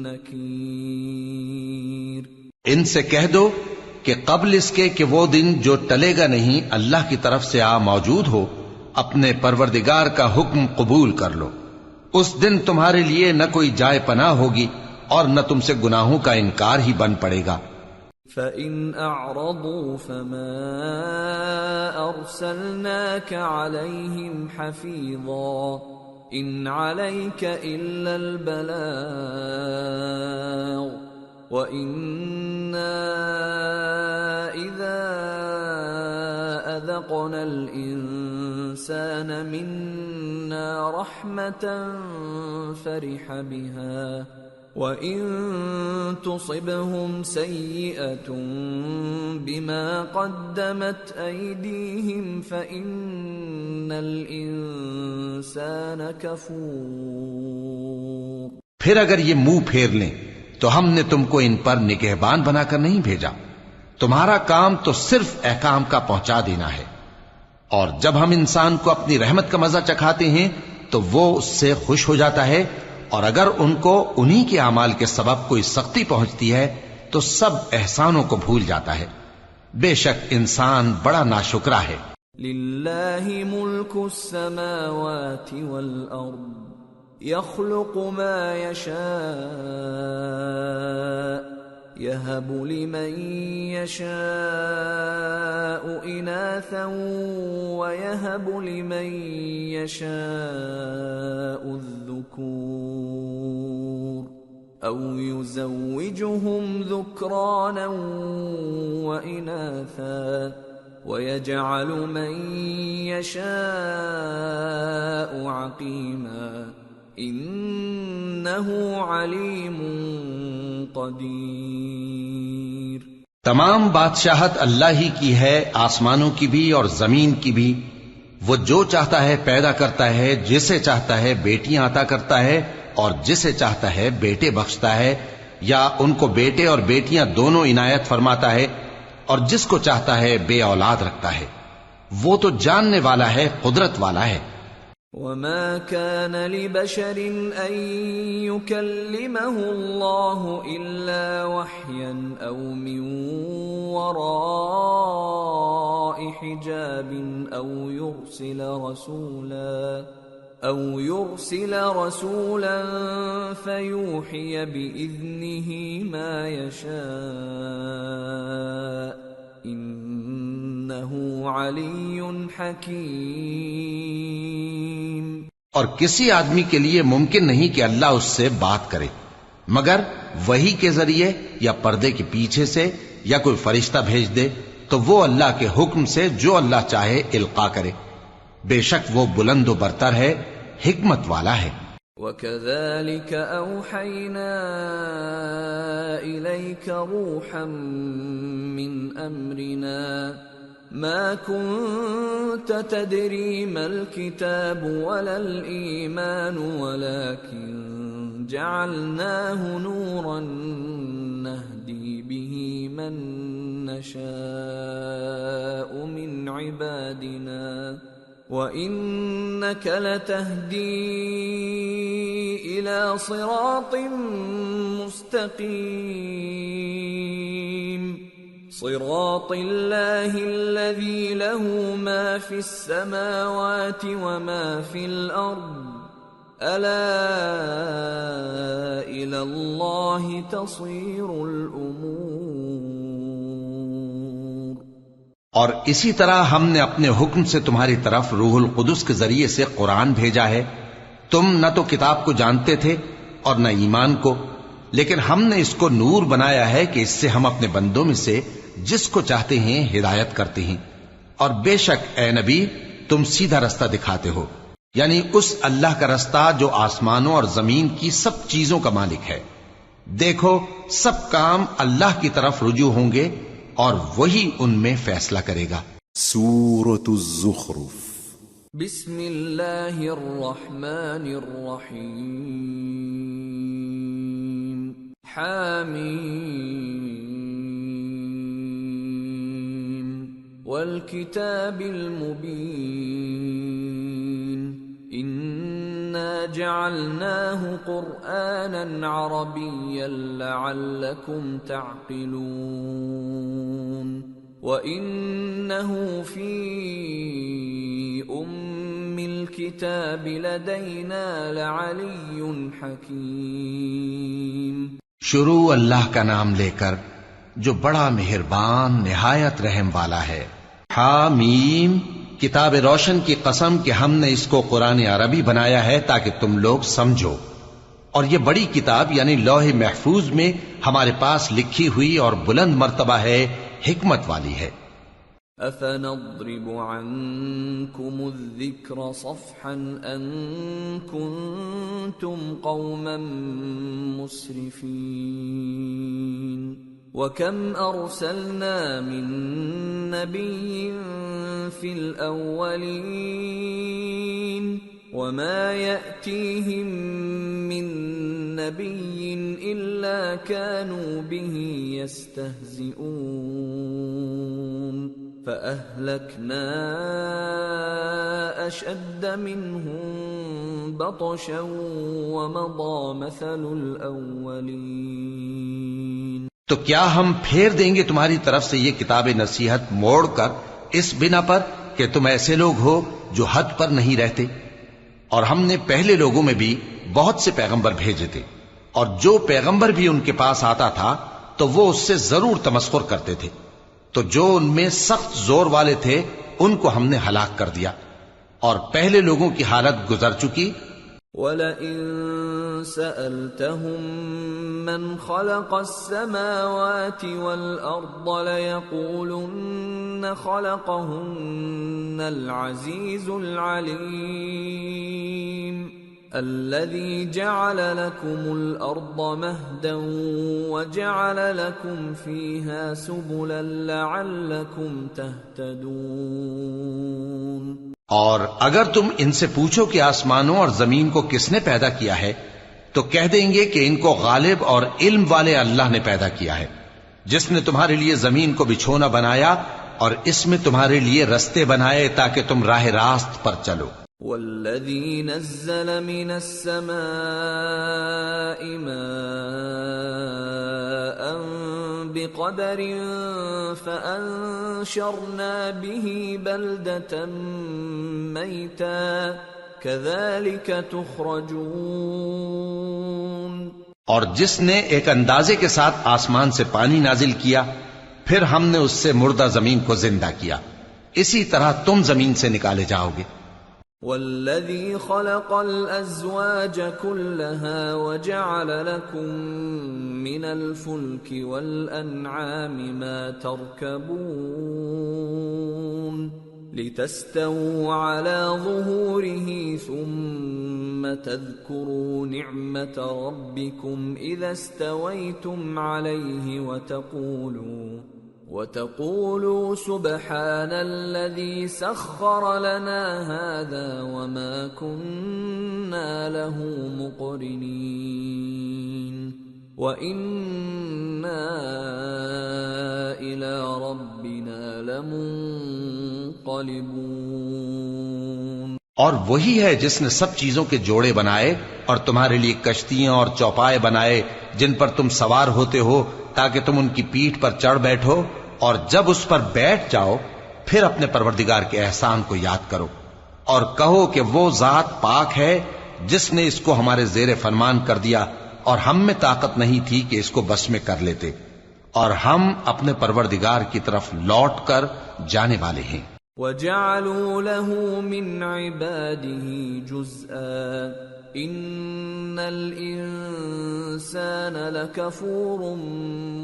نكير. ان سے کہہ دو کہ قبل اس کے کہ وہ دن جو ٹلے گا نہیں اللہ کی طرف سے موجود ہو، اپنے پروردگار کا حکم قبول کر لو. اس دن تمہارے لیے نہ کوئی جائے پناہ ہوگی اور نہ تم سے گناہوں کا انکار ہی بن پڑے گا. فَإِنْ أَعْرَضُوا فَمَا أَرْسَلْنَاكَ عَلَيْهِمْ حَفِيظًا إِنْ عَلَيْكَ إِلَّا الْبَلَاغُ وَإِنَّا إِذَا أَذَقْنَا الْإِنسَانَ مِنَّا رَحْمَةً فَرِحَ بِهَا وَإِن تُصِبْهُمْ سَيِّئَةٌ بِمَا قَدَّمَتْ أَيْدِيهِمْ فَإِنَّ الْإِنسَانَ كَفُورٌ. پھر اگر یہ منہ پھیر لیں تو ہم نے تم کو ان پر نگہبان بنا کر نہیں بھیجا. تمہارا کام تو صرف احکام کا پہنچا دینا ہے، اور جب ہم انسان کو اپنی رحمت کا مزہ چکھاتے ہیں تو وہ اس سے خوش ہو جاتا ہے، اور اگر ان کو انہی کے اعمال کے سبب کوئی سختی پہنچتی ہے تو سب احسانوں کو بھول جاتا ہے. بے شک انسان بڑا ناشکرا ہے. للہ ملک السماوات والارض يخلق ما يشاء يهب لمن يشاء إناثا ويهب لمن يشاء الذكور أو يزوجهم ذكرانا وإناثا ويجعل من يشاء عقيما انہ علیم قدیر. تمام بادشاہت اللہ ہی کی ہے، آسمانوں کی بھی اور زمین کی بھی. وہ جو چاہتا ہے پیدا کرتا ہے، جسے چاہتا ہے بیٹیاں عطا کرتا ہے اور جسے چاہتا ہے بیٹے بخشتا ہے، یا ان کو بیٹے اور بیٹیاں دونوں عنایت فرماتا ہے، اور جس کو چاہتا ہے بے اولاد رکھتا ہے. وہ تو جاننے والا ہے، قدرت والا ہے. وما كان لبشر أن يكلمه الله إلا وحيا أو من وراء حجاب أو يرسل رسولا فيوحي بإذنه ما يشاء إنه علي حكيم. اور کسی آدمی کے لیے ممکن نہیں کہ اللہ اس سے بات کرے مگر وحی کے ذریعے یا پردے کے پیچھے سے یا کوئی فرشتہ بھیج دے تو وہ اللہ کے حکم سے جو اللہ چاہے القا کرے. بے شک وہ بلند و برتر ہے، حکمت والا ہے. وَكَذَلِكَ أَوْحَيْنَا إِلَيْكَ رُوحًا مِّنْ أَمْرِنَا مَا كُنْتَ تَدْرِي مَا الْكِتَابُ وَلَا الْإِيمَانُ وَلَكِنْ جعلناه نورا نهدي به من نشاء من عبادنا وإنك لتهدي إلى صراط مستقيم صراط الله الذي له ما في السماوات وما في الأرض ألا إلى الله تصير الأمور۔ اور اسی طرح ہم نے اپنے حکم سے تمہاری طرف روح القدس کے ذریعے سے قرآن بھیجا ہے۔ تم نہ تو کتاب کو جانتے تھے اور نہ ایمان کو، لیکن ہم نے اس کو نور بنایا ہے کہ اس سے ہم اپنے بندوں میں سے جس کو چاہتے ہیں ہدایت کرتے ہیں، اور بے شک اے نبی تم سیدھا رستہ دکھاتے ہو، یعنی اس اللہ کا رستہ جو آسمانوں اور زمین کی سب چیزوں کا مالک ہے۔ دیکھو سب کام اللہ کی طرف رجوع ہوں گے اور وہی ان میں فیصلہ کرے گا۔ سورة الزخرف۔ بسم اللہ الرحمن الرحیم۔ حامیم والکتاب المبین انا جعلناه قرآنا عربيا لعلكم تعقلون وإنه في أم الكتاب لدينا لعلي حكيم۔ شروع اللہ کا نام لے کر جو بڑا مہربان نہایت رحم والا ہے۔ حامیم، کتاب روشن کی قسم کہ ہم نے اس کو قرآن عربی بنایا ہے تاکہ تم لوگ سمجھو، اور یہ بڑی کتاب یعنی لوح محفوظ میں ہمارے پاس لکھی ہوئی اور بلند مرتبہ ہے، حکمت والی ہے۔ أَفَنَضْرِبُ عَنْكُمُ الذِّكْرَ صَفْحًا أَن كُنتُمْ قَوْمًا مُسْرِفِينَ وَكَمْ أَرْسَلْنَا مِن نَّبِيٍّ فِي الْأَوَّلِينَ وَمَا يَأْتِيهِم مِّن نَّبِيٍّ إِلَّا كَانُوا بِهِ يَسْتَهْزِئُونَ فَأَهْلَكْنَا أَشَدَّ مِنْهُم بَطْشًا وَمَضَىٰ مَثَلُ الْأَوَّلِينَ۔ تو کیا ہم پھیر دیں گے تمہاری طرف سے یہ کتاب نصیحت موڑ کر اس بنا پر کہ تم ایسے لوگ ہو جو حد پر نہیں رہتے؟ اور ہم نے پہلے لوگوں میں بھی بہت سے پیغمبر بھیجے تھے، اور جو پیغمبر بھی ان کے پاس آتا تھا تو وہ اس سے ضرور تمسخر کرتے تھے، تو جو ان میں سخت زور والے تھے ان کو ہم نے ہلاک کر دیا، اور پہلے لوگوں کی حالت گزر چکی۔ وَلَئِن سَأَلْتَهُم مَّنْ خَلَقَ السَّمَاوَاتِ وَالْأَرْضَ لَيَقُولُنَّ خَلَقَهُنَّ الْعَزِيزُ الْعَلِيمُ الَّذِي جَعَلَ لَكُمُ الْأَرْضَ مَهْدًا وَجَعَلَ لَكُمْ فِيهَا سُبُلًا لَعَلَّكُمْ تَهْتَدُونَ۔ اور اگر تم ان سے پوچھو کہ آسمانوں اور زمین کو کس نے پیدا کیا ہے تو کہہ دیں گے کہ ان کو غالب اور علم والے اللہ نے پیدا کیا ہے، جس نے تمہارے لیے زمین کو بچھونا بنایا اور اس میں تمہارے لیے رستے بنائے تاکہ تم راہ راست پر چلو۔ والذی نزل من السماء ماء بقدر فأنشرنا به بلدة میتا كذلك تخرجون۔ اور جس نے ایک اندازے کے ساتھ آسمان سے پانی نازل کیا، پھر ہم نے اس سے مردہ زمین کو زندہ کیا، اسی طرح تم زمین سے نکالے جاؤ گے۔ والذی خلق الازواج كلها وجعل لكم من الفلك والانعام ما تركبون لتستووا على ظهوره ثم تذكروا نعمة ربكم إذا استويتم عليه وتقولوا سبحان الذي سخر لنا هذا وما كنا وَإِنَّا لَهُ مُقْرِنِينَ وَإِنَّا إِلَى رَبِّنَا لَمُنقَلِبُونَ۔ اور وہی ہے جس نے سب چیزوں کے جوڑے بنائے اور تمہارے لیے کشتیاں اور چوپائے بنائے جن پر تم سوار ہوتے ہو تاکہ تم ان کی پیٹھ پر چڑھ بیٹھو، اور جب اس پر بیٹھ جاؤ پھر اپنے پروردگار کے احسان کو یاد کرو اور کہو کہ وہ ذات پاک ہے جس نے اس کو ہمارے زیر فرمان کر دیا اور ہم میں طاقت نہیں تھی کہ اس کو بس میں کر لیتے، اور ہم اپنے پروردگار کی طرف لوٹ کر جانے والے ہیں۔ وَجَعَلُوا لَهُ مِنْ عِبَادِهِ جُزْءًا إِنَّ الْإِنسَانَ لَكَفُورٌ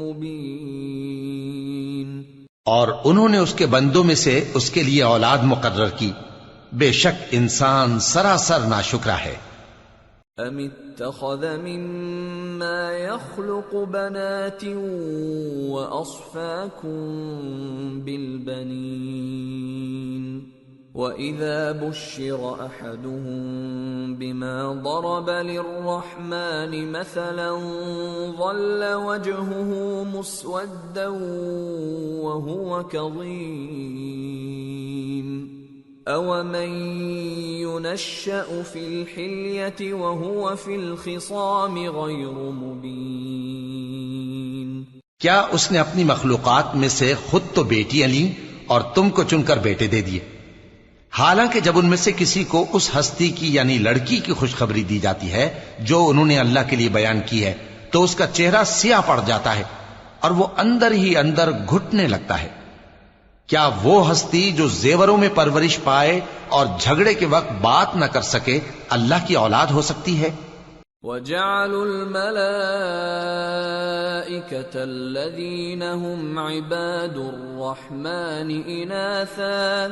مُبِينٌ۔ اور انہوں نے اس کے بندوں میں سے اس کے لیے اولاد مقرر کی، بے شک انسان سراسر ناشکرا ہے۔ أَمِ اتَّخَذَ مِمَّا يَخْلُقُ بَنَاتٍ وَأَصْفَاكُم بِالْبَنِينَ وَإِذَا بُشِّرَ أَحَدُهُم بِمَا ضَرَبَ لِلرَّحْمَنِ مَثَلًا ظَلَّ وَجْهُهُ مُسْوَدًّا وَهُوَ كَظِيمٌ أَوَمَن يُنَشَّأُ فِي الْحِلْيَةِ وَهُوَ فِي الْخِصَامِ غَيْرُ مُبِينٍ۔ کیا اس نے اپنی مخلوقات میں سے خود تو بیٹیاں لیں اور تم کو چن کر بیٹے دے دیے، حالانکہ جب ان میں سے کسی کو اس ہستی کی یعنی لڑکی کی خوشخبری دی جاتی ہے جو انہوں نے اللہ کے لیے بیان کی ہے تو اس کا چہرہ سیاہ پڑ جاتا ہے اور وہ اندر ہی اندر گھٹنے لگتا ہے۔ کیا وہ ہستی جو زیوروں میں پرورش پائے اور جھگڑے کے وقت بات نہ کر سکے اللہ کی اولاد ہو سکتی ہے؟ وَجَعَلُوا الْمَلَائِكَةَ الَّذِينَ هُمْ عِبَادُ الرَّحْمَنِ إِنَاثًا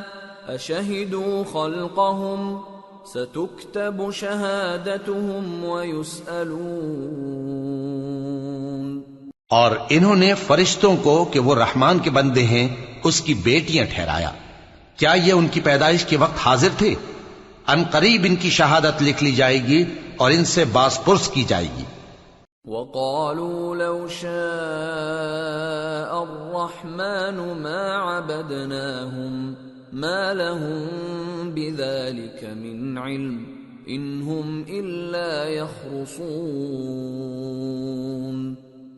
أَشَهِدُوا خَلْقَهُمْ سَتُكْتَبُ شَهَادَتُهُمْ وَيُسْأَلُونَ۔ اور انہوں نے فرشتوں کو کہ وہ رحمان کے بندے ہیں اس کی بیٹیاں ٹھہرایا، کیا یہ ان کی پیدائش کے وقت حاضر تھے؟ ان قریب ان کی شہادت لکھ لی جائے گی اور ان سے باز پرس کی جائے گی۔ وَقَالُوا لَوْ شَاءَ الرَّحْمَنُ مَا عَبَدْنَاهُمْ مَا لَهُم بِذَلِكَ مِنْ عِلْمٍ إِنْ هُمْ إِلَّا يَخْرُصُونَ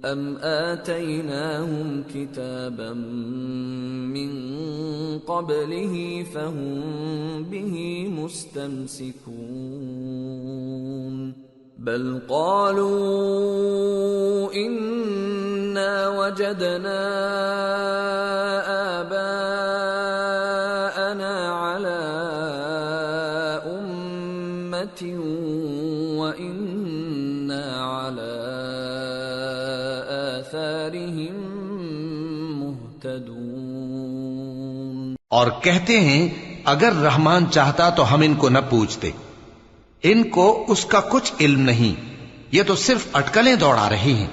أَمْ آتَيْنَاهُمْ كِتَابًا مِّن قَبْلِهِ فَهُمْ بِهِ مُسْتَمْسِكُونَ بَلْ قَالُوا إِنَّا وَجَدْنَا آبَاءَنَا عَلَى أُمَّةٍ وَإِنَّا عَلَى آثَارِهِم مُهْتَدُونَ۔ اور کہتے ہیں اگر رحمان چاہتا تو ہم ان کو نہ پوچھتے، ان کو اس کا کچھ علم نہیں، یہ تو صرف اٹکلیں دوڑا رہے ہیں،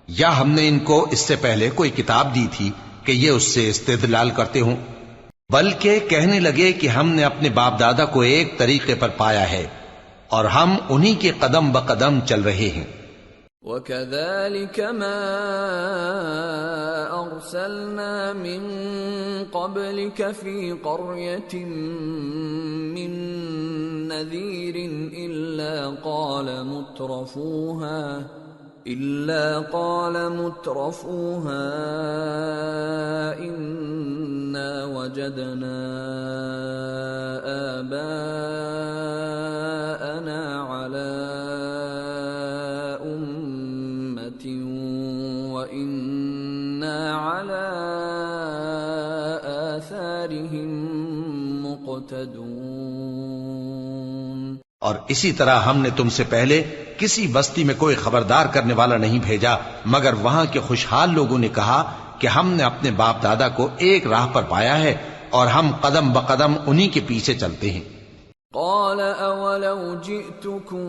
یا ہم نے ان کو اس سے پہلے کوئی کتاب دی تھی کہ یہ اس سے استدلال کرتے ہوں، بلکہ کہنے لگے کہ ہم نے اپنے باپ دادا کو ایک طریقے پر پایا ہے اور ہم انہی کے قدم بقدم چل رہے ہیں۔ وَكَذَلِكَ مَا أَرْسَلْنَا مِن قَبْلِكَ فِي قَرْيَةٍ مِّن نَّذِيرٍ إِلَّا قَالَ مُتْرَفُوهَا إِنَّا وَجَدْنَا آبَاءَنَا عَلَى أُمَّةٍ وَإِنَّا عَلَى آثَارِهِم مُقْتَدُونَ۔ اور اسی طرح ہم نے تم سے پہلے کسی بستی میں کوئی خبردار کرنے والا نہیں بھیجا مگر وہاں کے خوشحال لوگوں نے کہا کہ ہم نے اپنے باپ دادا کو ایک راہ پر پایا ہے اور ہم قدم بقدم انہی کے پیچھے چلتے ہیں۔ قال اولو جئتكم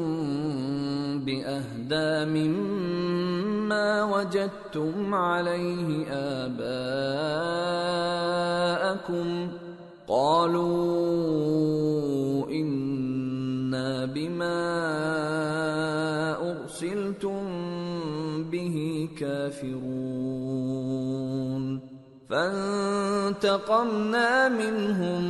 بأهدى مما وجدتم عليه آباءكم قالوا إنا بما أرسلتم به كافرون فانتقمنا منهم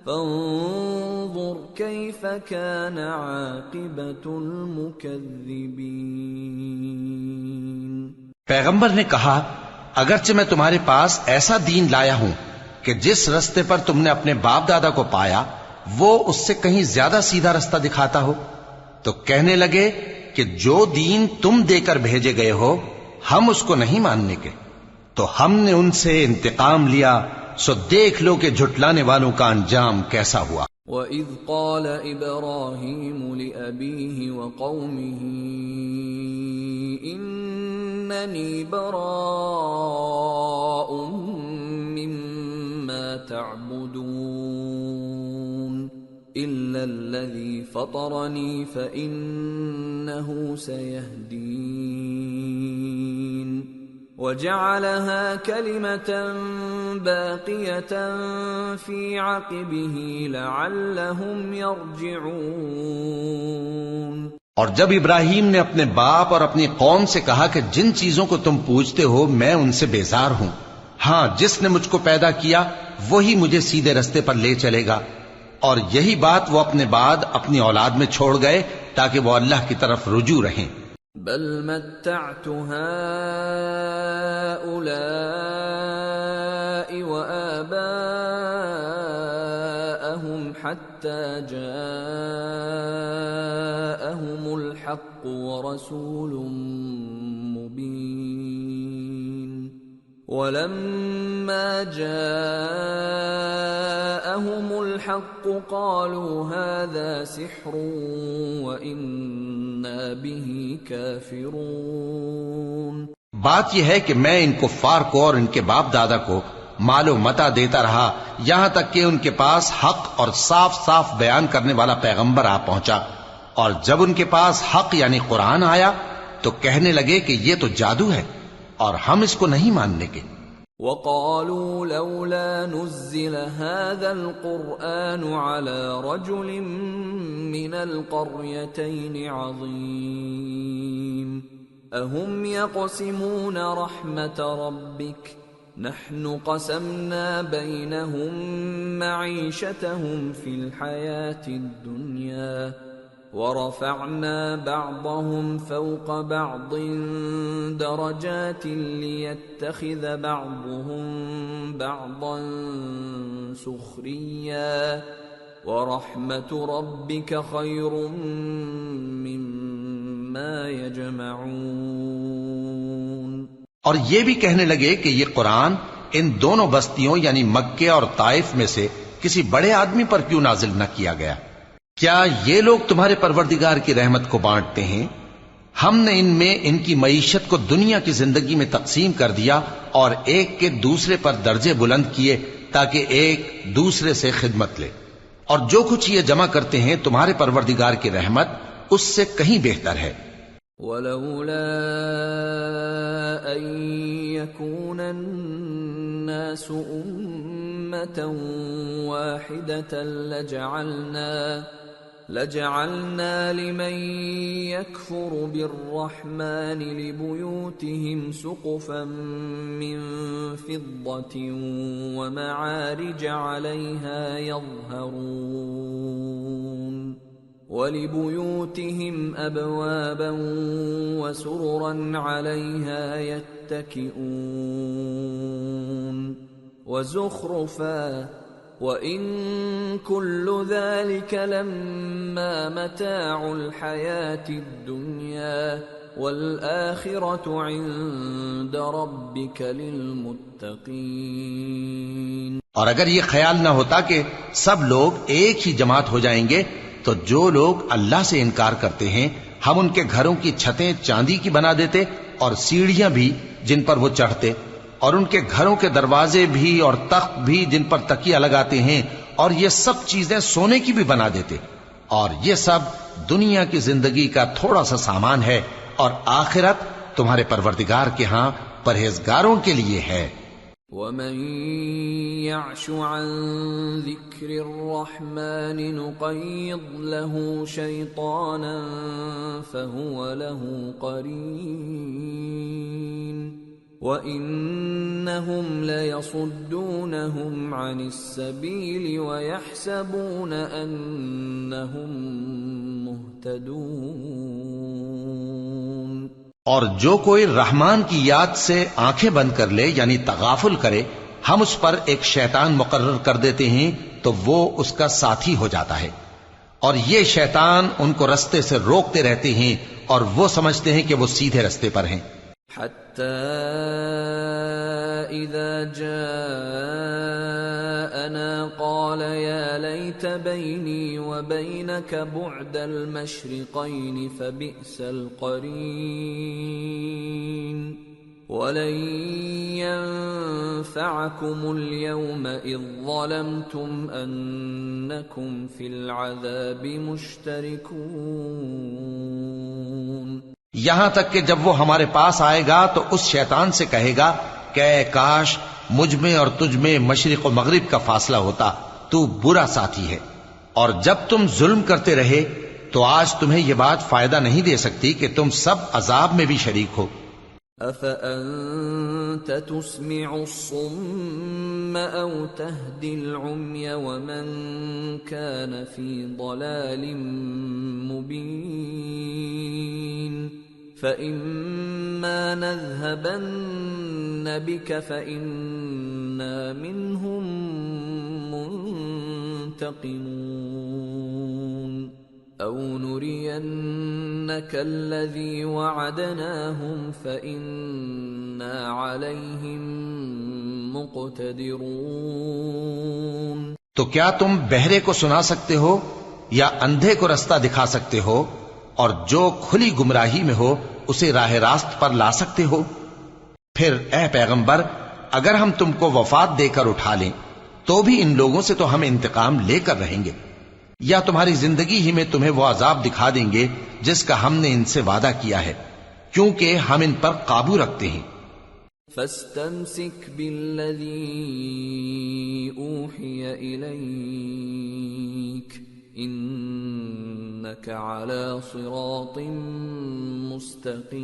فانظر كيف كان عاقبة المكذبين۔ پیغمبر نے کہا اگرچہ میں تمہارے پاس ایسا دین لایا ہوں کہ جس رستے پر تم نے اپنے باپ دادا کو پایا وہ اس سے کہیں زیادہ سیدھا رستہ دکھاتا ہو، تو کہنے لگے کہ جو دین تم دے کر بھیجے گئے ہو ہم اس کو نہیں ماننے کے، تو ہم نے ان سے انتقام لیا، سو دیکھ لو کہ جھٹلانے والوں کا انجام کیسا ہوا۔ وَإِذْ قَالَ إِبْرَاهِيمُ لِأَبِيهِ وَقَوْمِهِ إِنَّنِي بَرَاءٌ مِّمَّا تَعْبُدُونَ إِلَّا الَّذِي فَطَرَنِي فَإِنَّهُ سَيَهْدِينِ وَجَعَلَهَا كَلِمَةً بَاقِيَةً فِي عَقِبِهِ لَعَلَّهُمْ يَرْجِعُونَ۔ اور جب ابراہیم نے اپنے باپ اور اپنی قوم سے کہا کہ جن چیزوں کو تم پوجتے ہو میں ان سے بیزار ہوں، ہاں جس نے مجھ کو پیدا کیا وہی مجھے سیدھے رستے پر لے چلے گا، اور یہی بات وہ اپنے بعد اپنی اولاد میں چھوڑ گئے تاکہ وہ اللہ کی طرف رجوع رہیں۔ بل متعت هؤلاء وآباءهم حتى جاءهم الحق ورسول مبين ولما جاءهم الحق قالوا هذا سحر وإنا به كافرون۔ بات یہ ہے کہ میں ان کفار کو اور ان کے باپ دادا کو مال و متاع دیتا رہا یہاں تک کہ ان کے پاس حق اور صاف صاف بیان کرنے والا پیغمبر آ پہنچا، اور جب ان کے پاس حق یعنی قرآن آیا تو کہنے لگے کہ یہ تو جادو ہے اور ہم اس کو نہیں ماننے کے۔ وَقَالُوا لَوْلَا نُزِّلَ هَذَا الْقُرْآنُ عَلَى رَجُلٍ مِّنَ الْقَرْيَتَيْنِ عَظِيمٍ أَهُمْ يَقْسِمُونَ رَحْمَةَ رَبِّكَ نَحْنُ قَسَمْنَا بَيْنَهُمْ مَعِيشَتَهُمْ فِي الْحَيَاةِ الدُّنْيَا وَرَفَعْنَا بَعْضَهُمْ فَوْقَ بَعْضٍ دَرَجَاتٍ لِيَتَّخِذَ بَعْضُهُمْ بَعْضًا سُخْرِيًّا وَرَحْمَةُ رَبِّكَ خَيْرٌ مِّمَّا يَجْمَعُونَ۔ اور یہ بھی کہنے لگے کہ یہ قرآن ان دونوں بستیوں یعنی مکے اور طائف میں سے کسی بڑے آدمی پر کیوں نازل نہ کیا گیا؟ کیا یہ لوگ تمہارے پروردگار کی رحمت کو بانٹتے ہیں؟ ہم نے ان میں ان کی معیشت کو دنیا کی زندگی میں تقسیم کر دیا اور ایک کے دوسرے پر درجے بلند کیے تاکہ ایک دوسرے سے خدمت لے، اور جو کچھ یہ جمع کرتے ہیں تمہارے پروردگار کی رحمت اس سے کہیں بہتر ہے۔ وَلَوْلَا أَن يَكُونَ النَّاسُ أُمَّةً وَاحِدَةً لَجَعَلْنَا لِمَن يَكْفُرُ بِالرَّحْمَنِ لِبُيُوتِهِمْ سُقُفًا مِّن فِضَّةٍ وَمَعَارِجَ عَلَيْهَا يَظْهَرُونَ وَلِبُيُوتِهِمْ أَبْوَابًا وَسُرُرًا عَلَيْهَا يَتَّكِئُونَ وَزُخْرُفًا وَإِن كُلُّ ذَلِكَ لَمَّا مَتَاعُ الْحَيَاةِ الدُّنْيَا وَالْآخِرَةُ عِندَ رَبِّكَ لِلْمُتَّقِينَ۔ اور اگر یہ خیال نہ ہوتا کہ سب لوگ ایک ہی جماعت ہو جائیں گے تو جو لوگ اللہ سے انکار کرتے ہیں ہم ان کے گھروں کی چھتیں چاندی کی بنا دیتے اور سیڑھیاں بھی جن پر وہ چڑھتے، اور ان کے گھروں کے دروازے بھی اور تخت بھی جن پر تکیہ لگاتے ہیں، اور یہ سب چیزیں سونے کی بھی بنا دیتے، اور یہ سب دنیا کی زندگی کا تھوڑا سا سامان ہے، اور آخرت تمہارے پروردگار کے ہاں پرہیزگاروں کے لیے ہے۔ ومن يعش عن ذكر الرحمن نقيض له شيطانا فهو له قرين وإنهم ليصدونهم عن السبيل ويحسبون أنهم مهتدون۔ اور جو کوئی رحمان کی یاد سے آنکھیں بند کر لے یعنی تغافل کرے، ہم اس پر ایک شیطان مقرر کر دیتے ہیں تو وہ اس کا ساتھی ہو جاتا ہے، اور یہ شیطان ان کو رستے سے روکتے رہتے ہیں اور وہ سمجھتے ہیں کہ وہ سیدھے رستے پر ہیں۔ حتى إذا جاءنا قال يا ليت بيني وبينك بعد المشرقين فبئس القرين ولن ينفعكم اليوم إذ ظلمتم أنكم في العذاب مشتركون۔ یہاں تک کہ جب وہ ہمارے پاس آئے گا تو اس شیطان سے کہے گا کہ اے کاش مجھ میں اور تجھ میں مشرق و مغرب کا فاصلہ ہوتا، تو برا ساتھی ہے، اور جب تم ظلم کرتے رہے تو آج تمہیں یہ بات فائدہ نہیں دے سکتی کہ تم سب عذاب میں بھی شریک ہو۔ أَفَأَنْتَ تُسْمِعُ الصُّمَّ أَوْ تَهْدِي الْعُمْيَ وَمَنْ كَانَ فِي ضَلَالٍ مُبِينٍ فَإِمَّا نَذْهَبَنَّ بِكَ فَإِنَّا مِنْهُمْ مُنْتَقِمُونَ أَوْ نُرِيَنَّكَ الَّذِي وَعَدْنَاهُمْ فَإِنَّا عَلَيْهِمْ مُقْتَدِرُونَ۔ تو کیا تم بہرے کو سنا سکتے ہو یا اندھے کو رستہ دکھا سکتے ہو، اور جو کھلی گمراہی میں ہو اسے راہ راست پر لا سکتے ہو؟ پھر اے پیغمبر، اگر ہم تم کو وفات دے کر اٹھا لیں تو بھی ان لوگوں سے تو ہم انتقام لے کر رہیں گے، یا تمہاری زندگی ہی میں تمہیں وہ عذاب دکھا دیں گے جس کا ہم نے ان سے وعدہ کیا ہے، کیونکہ ہم ان پر قابو رکھتے ہیں۔ فَاسْتَمْسِكْ بِالَّذِي أُوحِيَ إِلَيْكَ إِنَّكَ عَلَى صِرَاطٍ مُسْتَقِيمٍ۔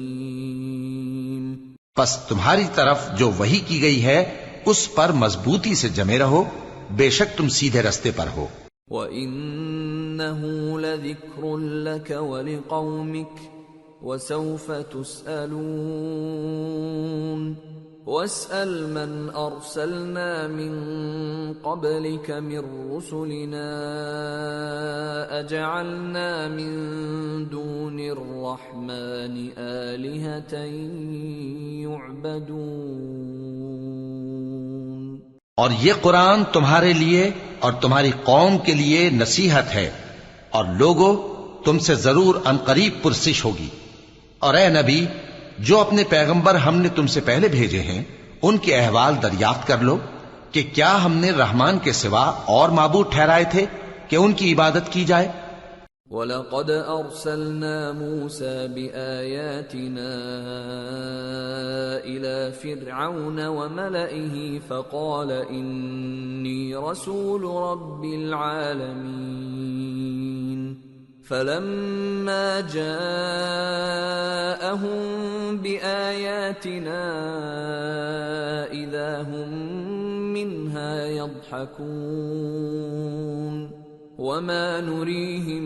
پس تمہاری طرف جو وحی کی گئی ہے اس پر مضبوطی سے جمے رہو، بے شک تم سیدھے رستے پر ہو۔ وَإِنَّهُ لَذِكْرٌ لَكَ وَلِقَوْمِكَ وَسَوْفَ تُسْأَلُونَ وَاسْأَلْ مَنْ أَرْسَلْنَا مِنْ قَبْلِكَ مِنْ رُسُلِنَا أَجَعَلْنَا مِنْ دُونِ الرَّحْمَنِ آلِهَةً يُعْبَدُونَ۔ اور یہ قرآن تمہارے لیے اور تمہاری قوم کے لیے نصیحت ہے، اور لوگوں تم سے ضرور عنقریب پرسش ہوگی۔ اور اے نبی، جو اپنے پیغمبر ہم نے تم سے پہلے بھیجے ہیں ان کے احوال دریافت کر لو کہ کیا ہم نے رحمان کے سوا اور معبود ٹھہرائے تھے کہ ان کی عبادت کی جائے؟ وَلَقَدْ أَرْسَلْنَا مُوسَى بِآيَاتِنَا إِلَى فِرْعَوْنَ وَمَلَئِهِ فَقَالَ إِنِّي رَسُولُ رَبِّ الْعَالَمِينَ فَلَمَّا جَاءَهُم بِآيَاتِنَا إِذَا هُم مِّنْهَا يَضْحَكُونَ وَمَا نُرِيهِم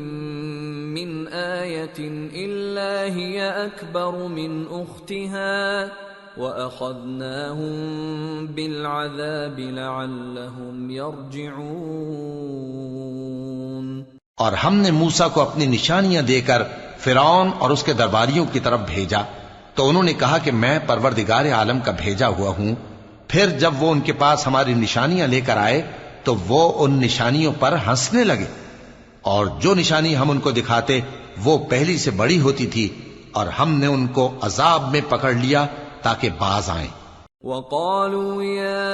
مِّنْ آيَةٍ إِلَّا هِيَ أَكْبَرُ مِنْ أُخْتِهَا وَأَخَذْنَاهُم بِالْعَذَابِ لَعَلَّهُمْ يَرْجِعُونَ۔ اور ہم نے موسیٰ کو اپنی نشانیاں دے کر فرعون اور اس کے درباریوں کی طرف بھیجا تو انہوں نے کہا کہ میں پروردگار عالم کا بھیجا ہوا ہوں۔ پھر جب وہ ان کے پاس ہماری نشانیاں لے کر آئے تو وہ ان نشانیوں پر ہنسنے لگے، اور جو نشانی ہم ان کو دکھاتے وہ پہلی سے بڑی ہوتی تھی، اور ہم نے ان کو عذاب میں پکڑ لیا تاکہ باز آئیں۔ وَقَالُوا يَا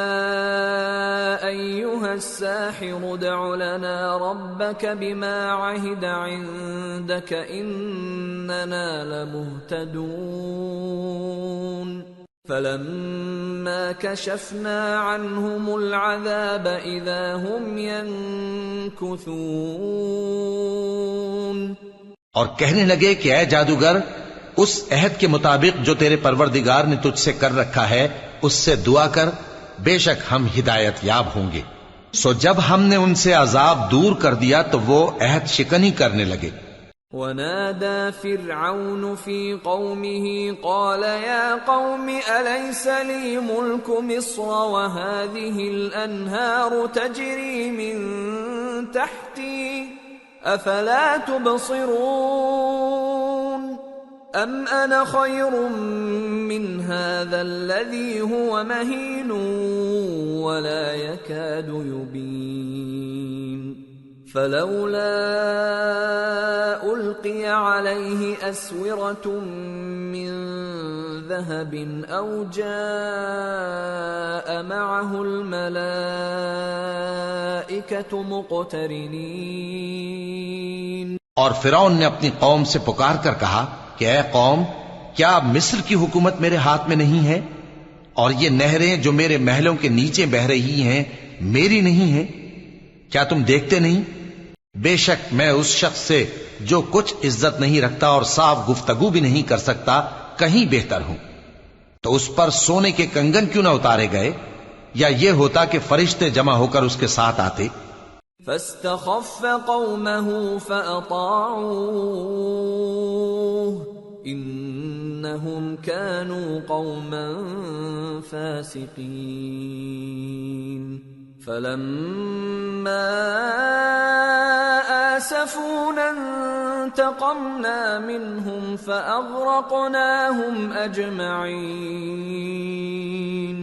أَيُّهَا السَّاحِرُ ادْعُ لَنَا رَبَّكَ بِمَا عَهِدَ عِندَكَ إِنَّنَا لَمُهْتَدُونَ فَلَمَّا كَشَفْنَا عَنْهُمُ الْعَذَابَ إِذَا هُمْ يَنكُثُونَ۔ اور کہنے لگے کہ اے جادوگر، اس عہد کے مطابق جو تیرے پروردگار نے تجھ سے کر رکھا ہے اس سے دعا کر، بے شک ہم ہدایت یاب ہوں گے۔ سو جب ہم نے ان سے عذاب دور کر دیا تو وہ عہد شکنی کرنے لگے۔ وَنَادَى فِرْعَوْنُ فِي قَوْمِهِ قَالَ يَا قَوْمِ أَلَيْسَ لِي مُلْكُ مِصْرَ وَهَٰذِهِ الْأَنْهَارُ تَجْرِي مِن تَحْتِي أَفَلَا تُبْصِرُونَ أَمْ أَنَا خَيْرٌ مِّنْ هَٰذَا الَّذِي هُوَ مَهِينٌ وَلَا يَكَادُ يُبِينُ فَلَوْلَا أُلْقِيَ عَلَيْهِ أَسْوِرَةٌ مِّن ذَهَبٍ أَوْ جَاءَ مَعَهُ الْمَلَائِكَةُ مُقْتَرِنِينَ۔ اور فرعون نے اپنی قوم سے پکار کر کہا کہ اے قوم، کیا مصر کی حکومت میرے ہاتھ میں نہیں ہے؟ اور یہ نہریں جو میرے محلوں کے نیچے بہ رہی ہیں میری نہیں ہیں؟ کیا تم دیکھتے نہیں؟ بے شک میں اس شخص سے جو کچھ عزت نہیں رکھتا اور صاف گفتگو بھی نہیں کر سکتا کہیں بہتر ہوں۔ تو اس پر سونے کے کنگن کیوں نہ اتارے گئے، یا یہ ہوتا کہ فرشتے جمع ہو کر اس کے ساتھ آتے۔ فاستخف قومه فأطاعوه إنهم كانوا قوما فاسقين فلما آسفونا انتقمنا منهم فأغرقناهم أجمعين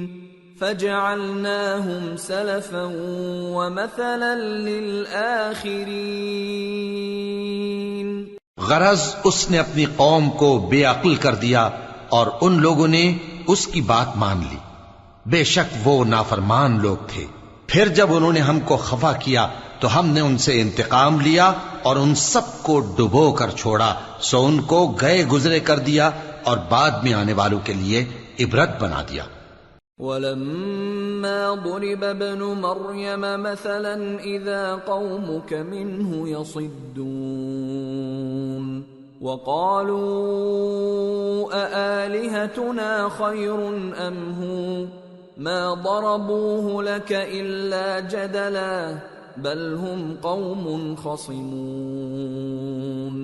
فجعلناهم سلفا ومثلا للآخرين۔ غرض اس نے اپنی قوم کو بے عقل کر دیا اور ان لوگوں نے اس کی بات مان لی، بے شک وہ نافرمان لوگ تھے۔ پھر جب انہوں نے ہم کو خفا کیا تو ہم نے ان سے انتقام لیا اور ان سب کو ڈبو کر چھوڑا، سو ان کو گئے گزرے کر دیا اور بعد میں آنے والوں کے لیے عبرت بنا دیا۔ وَلَمَّا ضُرِبَ ابْنُ مَرْيَمَ مَثَلًا إِذَا قَوْمُكَ مِنْهُ يَصِدُّونَ وَقَالُوا أَآلِهَتُنَا خَيْرٌ أَمْ هُوَ مَا ضَرَبُوهُ لَكَ إِلَّا جَدَلًا بَلْ هُمْ قَوْمٌ خَصِمُونَ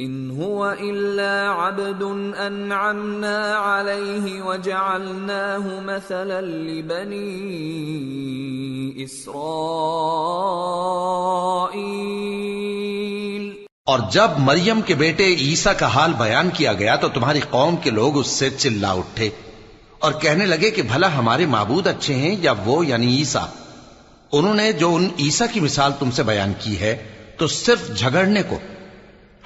إِنْ هُوَ إِلَّا عَبْدٌ أَنْعَمْنَا عَلَيْهِ وَجَعَلْنَاهُ مَثَلًا لِبَنِي إِسْرَائِيلَ۔ اور جب مریم کے بیٹے عیسیٰ کا حال بیان کیا گیا تو تمہاری قوم کے لوگ اس سے چلا اٹھے اور کہنے لگے کہ بھلا ہمارے معبود اچھے ہیں یا وہ یعنی عیسیٰ؟ انہوں نے جو ان عیسیٰ کی مثال تم سے بیان کی ہے تو صرف جھگڑنے کو۔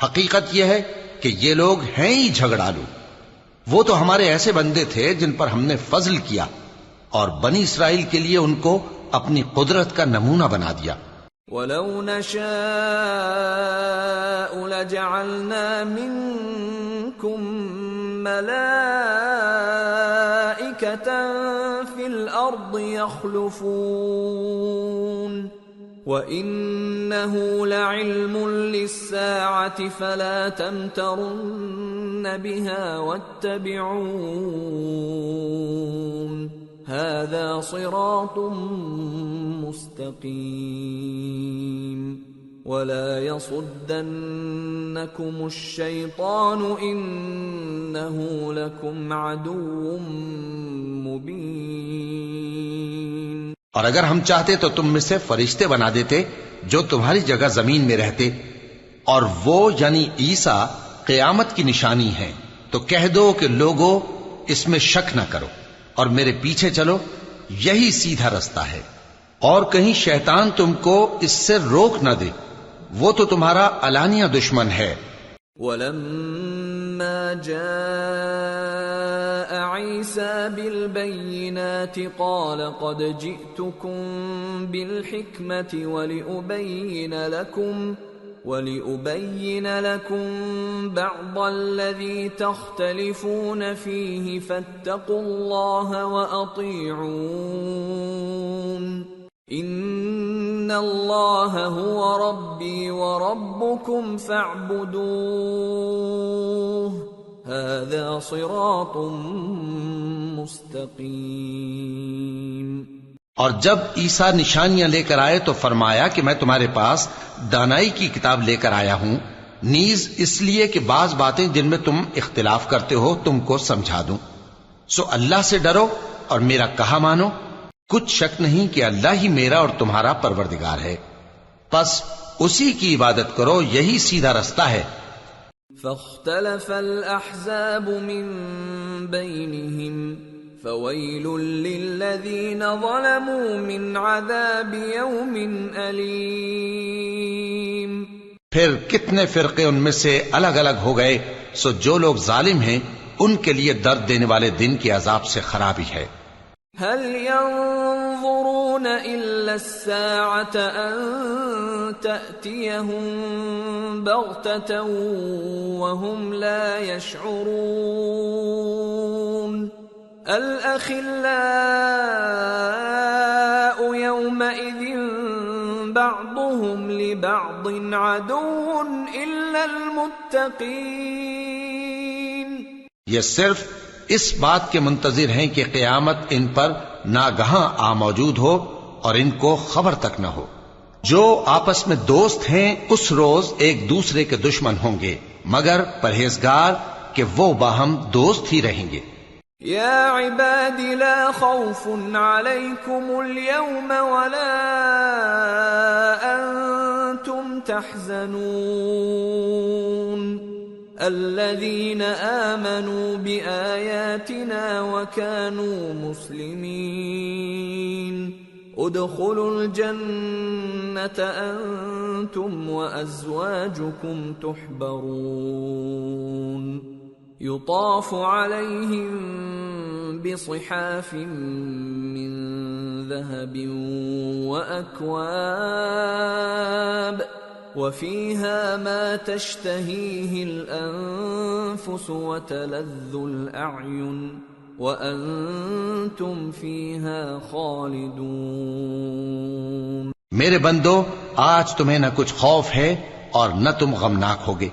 حقیقت یہ ہے کہ یہ لوگ ہیں ہی جھگڑالو۔ وہ تو ہمارے ایسے بندے تھے جن پر ہم نے فضل کیا اور بنی اسرائیل کے لیے ان کو اپنی قدرت کا نمونہ بنا دیا۔ وَلَوْ نَشَاءُ لَجَعَلْنَا مِنْكُمْ مَلَائِكَةً فِي الْأَرْضِ يَخْلُفُونَ وَإِنَّهُ لَعِلْمٌ لِلسَّاعَةِ فَلَا تَمْتَرُنَّ بِهَا وَاتَّبِعُونِ هَذَا صِرَاطٌ مُسْتَقِيمٌ وَلَا يَصُدَّنَّكُمُ الشَّيْطَانُ إِنَّهُ لَكُمْ عَدُوٌّ مُبِينٌ۔ اور اگر ہم چاہتے تو تم میں سے فرشتے بنا دیتے جو تمہاری جگہ زمین میں رہتے، اور وہ یعنی عیسیٰ قیامت کی نشانی ہیں، تو کہہ دو کہ لوگوں اس میں شک نہ کرو اور میرے پیچھے چلو، یہی سیدھا رستہ ہے، اور کہیں شیطان تم کو اس سے روک نہ دے، وہ تو تمہارا علانیہ دشمن ہے۔ وَلَمَّا جَاءَ عِيسَى بِالْبَيِّنَاتِ قَالَ قَدْ جِئْتُكُمْ بِالْحِكْمَةِ وَلِأُبَيِّنَ لَكُمْ بَعْضَ الَّذِي تَخْتَلِفُونَ فِيهِ فَاتَّقُوا اللَّهَ وَأَطِيعُونِ إِنَّ اللَّهَ هُوَ رَبِّي وَرَبُّكُمْ فَاعْبُدُوهُ هَذَا صِرَاطٌ مُسْتَقِيمٌ۔ اور جب عیسیٰ نشانیاں لے کر آئے تو فرمایا کہ میں تمہارے پاس دانائی کی کتاب لے کر آیا ہوں، نیز اس لیے کہ بعض باتیں جن میں تم اختلاف کرتے ہو تم کو سمجھا دوں۔ سو اللہ سے ڈرو اور میرا کہا مانو، کچھ شک نہیں کہ اللہ ہی میرا اور تمہارا پروردگار ہے، پس اسی کی عبادت کرو، یہی سیدھا رستہ ہے۔ فاختلف الأحزاب من بينهم فويل للذين ظلموا من عذاب يوم أليم۔ پھر کتنے فرقے ان میں سے الگ الگ ہو گئے، سو جو لوگ ظالم ہیں ان کے لیے درد دینے والے دن کے عذاب سے خرابی ہے۔ هل ينظرون إلا الساعة أن تأتيهم بغتة وهم لا يشعرون الأخلاء يومئذ بعضهم لبعض عدو إلا المتقين۔ یہ صرف اس بات کے منتظر ہیں کہ قیامت ان پر ناگہاں آ موجود ہو اور ان کو خبر تک نہ ہو۔ جو آپس میں دوست ہیں اس روز ایک دوسرے کے دشمن ہوں گے، مگر پرہیزگار کہ وہ باہم دوست ہی رہیں گے۔ یا عباد لا خوف علیکم اليوم ولا انتم تحزنون الذين آمنوا بآياتنا وكانوا مسلمين ادخلوا الجنة أنتم وأزواجكم تحبرون يطاف عليهم بصحاف من ذهب وأكواب وفيها ما تشتهيه الأنفس وتلذ الأعين وأنتم فيها خالدون۔ میرے بندو، آج تمہیں نہ کچھ خوف ہے اور نہ تم غمناک ہوگے۔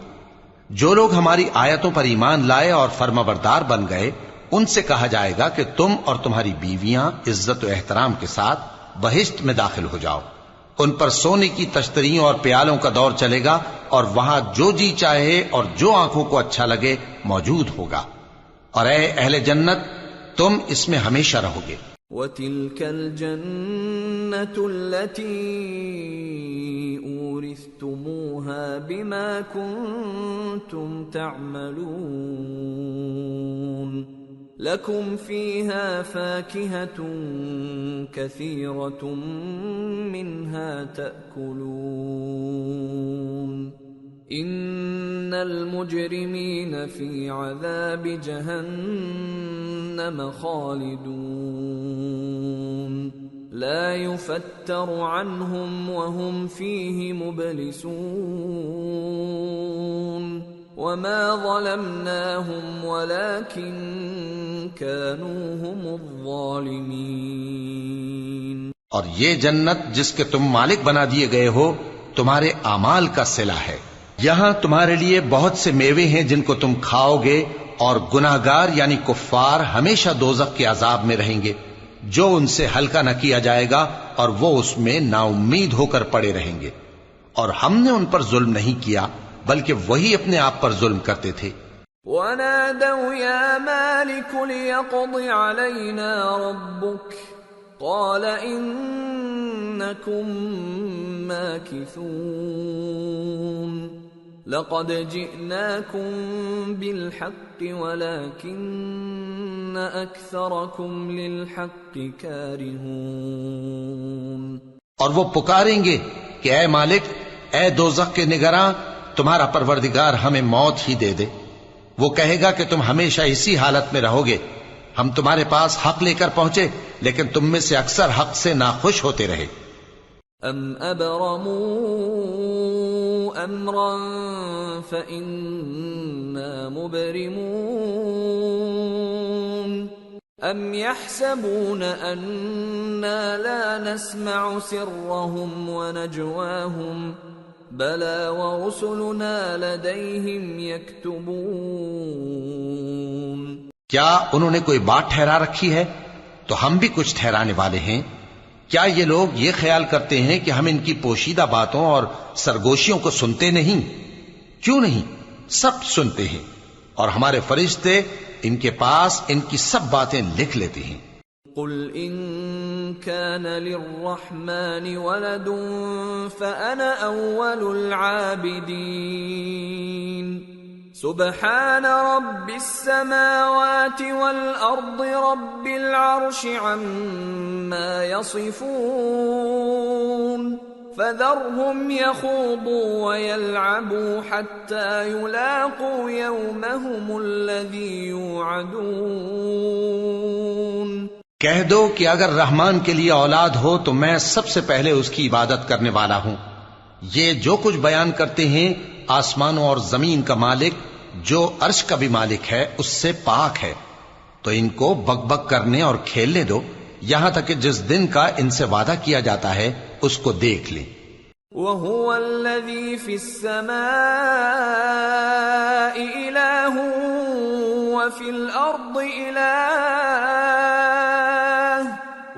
جو لوگ ہماری آیتوں پر ایمان لائے اور فرمانبردار بن گئے ان سے کہا جائے گا کہ تم اور تمہاری بیویاں عزت و احترام کے ساتھ بہشت میں داخل ہو جاؤ۔ ان پر سونے کی تشتریوں اور پیالوں کا دور چلے گا اور وہاں جو جی چاہے اور جو آنکھوں کو اچھا لگے موجود ہوگا، اور اے اہل جنت تم اس میں ہمیشہ رہو گے۔ وَتِلْكَ الْجَنَّةُ الَّتِي أُورِثْتُمُوهَا بِمَا كُنْتُمْ تَعْمَلُونَ لَكُمْ فِيهَا فَاكِهَةٌ كَثِيرَةٌ مِنْهَا تَأْكُلُونَ إِنَّ الْمُجْرِمِينَ فِي عَذَابِ جَهَنَّمَ خَالِدُونَ لَا يُفَتَّرُ عَنْهُمْ وَهُمْ فِيهِ مُبْلِسُونَ وَمَا ظَلَمْنَاهُمْ وَلَكِنْ كَانُوا هُمُ الظَّالِمِينَ۔ اور یہ جنت جس کے تم مالک بنا دیے گئے ہو تمہارے اعمال کا صلہ ہے۔ یہاں تمہارے لیے بہت سے میوے ہیں جن کو تم کھاؤ گے، اور گناہگار یعنی کفار ہمیشہ دوزخ کے عذاب میں رہیں گے جو ان سے ہلکا نہ کیا جائے گا، اور وہ اس میں نا امید ہو کر پڑے رہیں گے۔ اور ہم نے ان پر ظلم نہیں کیا بلکہ وہی اپنے آپ پر ظلم کرتے تھے۔ وَنَادَوْا يَا مَالِكُ لِيَقْضِ عَلَيْنَا رَبُّكَ قَالَ إِنَّكُمْ مَاكِثُونَ لَقَدْ جِئْنَاكُمْ بِالْحَقِّ وَلَكِنَّ أَكْثَرَكُمْ لِلْحَقِّ كَارِهُونَ۔ اور وہ پکاریں گے کہ اے مالک، اے دوزخ کے نگراں، تمہارا پروردگار ہمیں موت ہی دے دے۔ وہ کہے گا کہ تم ہمیشہ اسی حالت میں رہو گے، ہم تمہارے پاس حق لے کر پہنچے لیکن تم میں سے اکثر حق سے ناخوش ہوتے رہے۔ ام ابرموا امرا فإنا مبرمون ام يحسبون أنا لا نسمع سرهم ونجواهم بلى ورسلنا لديهم يكتبون. کیا انہوں نے کوئی بات ٹھہرا رکھی ہے تو ہم بھی کچھ ٹھہرانے والے ہیں. کیا یہ لوگ یہ خیال کرتے ہیں کہ ہم ان کی پوشیدہ باتوں اور سرگوشیوں کو سنتے نہیں؟ کیوں نہیں، سب سنتے ہیں، اور ہمارے فرشتے ان کے پاس ان کی سب باتیں لکھ لیتے ہیں. قل ان كان للرحمن ولد فأنا أول العابدين سبحان رب السماوات والأرض رب العرش عما يصفون فذرهم يخوضوا ويلعبوا حتى يلاقوا يومهم الذي يوعدون. کہہ دو کہ اگر رحمان کے لیے اولاد ہو تو میں سب سے پہلے اس کی عبادت کرنے والا ہوں. یہ جو کچھ بیان کرتے ہیں آسمانوں اور زمین کا مالک جو عرش کا بھی مالک ہے اس سے پاک ہے، تو ان کو بک بک کرنے اور کھیلنے دو یہاں تک کہ جس دن کا ان سے وعدہ کیا جاتا ہے اس کو دیکھ لیں. وَهُوَ الَّذِي فِي السَّمَاءِ إِلَٰهٌ وَفِي الْأَرْضِ إِلَٰهٌ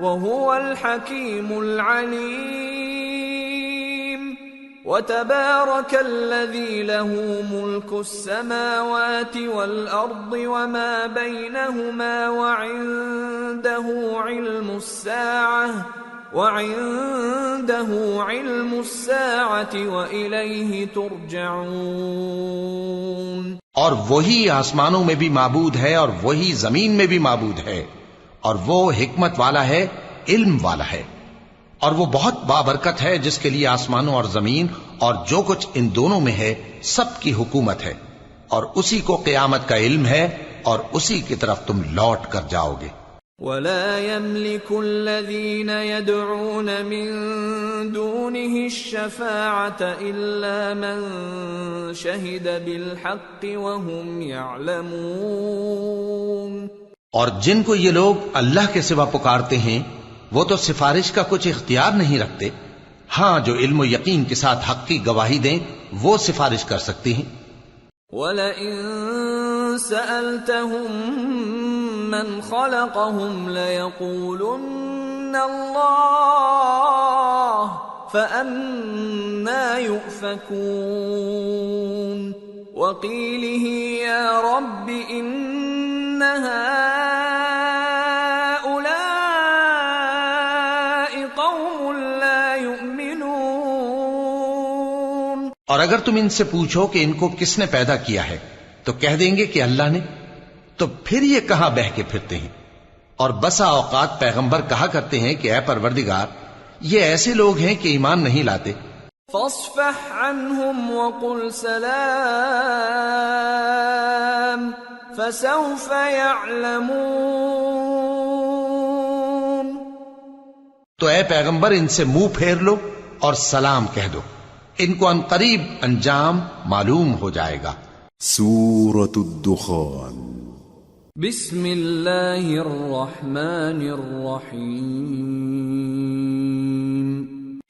وَهُوَ الْحَكِيمُ الْعَلِيمُ. وَتَبَارَكَ الَّذِي لَهُ مُلْكُ السَّمَاوَاتِ وَالْأَرْضِ وَمَا بَيْنَهُمَا وَعِندَهُ عِلْمُ السَّاعَةِ وَإِلَيْهِ تُرْجَعُونَ. اور وہی آسمانوں میں بھی معبود ہے اور وہی زمین میں بھی معبود ہے، اور وہ حکمت والا ہے، علم والا ہے، اور وہ بہت بابرکت ہے جس کے لیے آسمانوں اور زمین اور جو کچھ ان دونوں میں ہے سب کی حکومت ہے، اور اسی کو قیامت کا علم ہے اور اسی کی طرف تم لوٹ کر جاؤ گے. وَلَا يَمْلِكُ الَّذِينَ يَدْعُونَ مِن دُونِهِ الشَّفَاعَةَ إِلَّا مَن شَهِدَ بِالْحَقِّ وَهُمْ يَعْلَمُونَ. اور جن کو یہ لوگ اللہ کے سوا پکارتے ہیں وہ تو سفارش کا کچھ اختیار نہیں رکھتے، ہاں جو علم و یقین کے ساتھ حق کی گواہی دیں وہ سفارش کر سکتے ہیں. وَلَئِن سَأَلْتَهُم مَّنْ خَلَقَهُمْ لَيَقُولُنَّ اللَّهُ فَأَنَّىٰ يُؤْفَكُونَ. وَقِيلِهِ يَا رَبِّ إِنَّ هَٰؤُلَاءِ قَوْمٌ لَّا يُؤْمِنُونَ. اور اگر تم ان سے پوچھو کہ ان کو کس نے پیدا کیا ہے تو کہہ دیں گے کہ اللہ نے، تو پھر یہ کہاں بہہ کے پھرتے ہیں. اور بسا اوقات پیغمبر کہا کرتے ہیں کہ اے پروردگار یہ ایسے لوگ ہیں کہ ایمان نہیں لاتے. فاصفح عنهم وقل سلام فسوف يعلمون. تو اے پیغمبر ان سے منہ پھیر لو اور سلام کہہ دو، ان کو ان قریب انجام معلوم ہو جائے گا. سورة الدخان. بسم اللہ الرحمن الرحیم.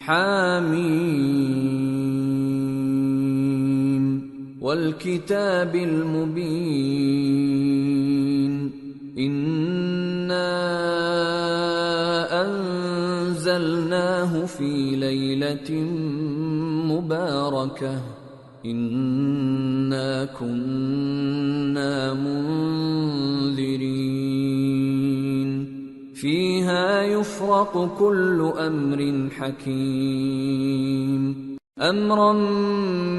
حامیم والکتاب المبین. انا انزلناه فی لیلۃ مبارکہ انا كنا منذرين فيها يفرق كل امر حكيم امرا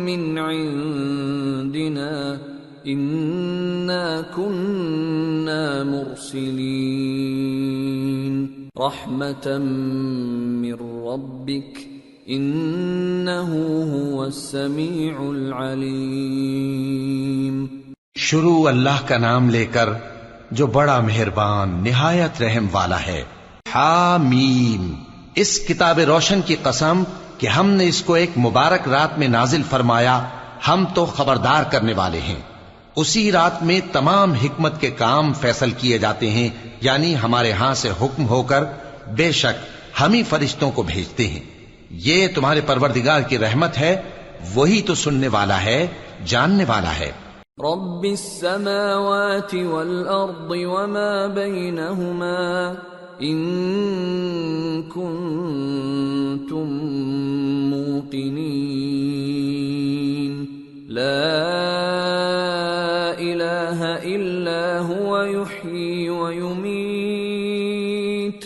من عندنا انا كنا مرسلين رحمة من ربك انه هو السميع العليم. شروع اللہ کا نام لے کر جو بڑا مہربان نہایت رحم والا ہے. حامیم. اس کتاب روشن کی قسم کہ ہم نے اس کو ایک مبارک رات میں نازل فرمایا، ہم تو خبردار کرنے والے ہیں۔ اسی رات میں تمام حکمت کے کام فیصل کیے جاتے ہیں، یعنی ہمارے ہاں سے حکم ہو کر بے شک ہم ہی فرشتوں کو بھیجتے ہیں۔ یہ تمہارے پروردگار کی رحمت ہے، وہی تو سننے والا ہے، جاننے والا ہے۔ رب السماوات والأرض وما بينهما إن كنتم موقنين لا إله إلا هو يحيي ويميت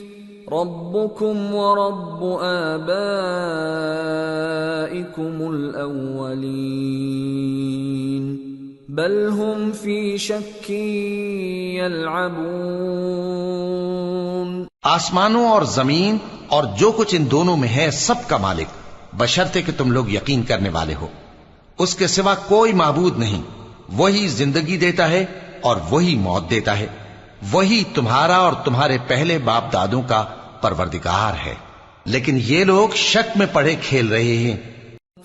ربكم ورب آبائكم الأولين بل هم في شك يلعبون۔ آسمانوں اور زمین اور جو کچھ ان دونوں میں ہے سب کا مالک، بشرطے کہ تم لوگ یقین کرنے والے ہو۔ اس کے سوا کوئی معبود نہیں، وہی زندگی دیتا ہے اور وہی موت دیتا ہے، وہی تمہارا اور تمہارے پہلے باپ دادوں کا پروردگار ہے، لیکن یہ لوگ شک میں پڑے کھیل رہے ہیں۔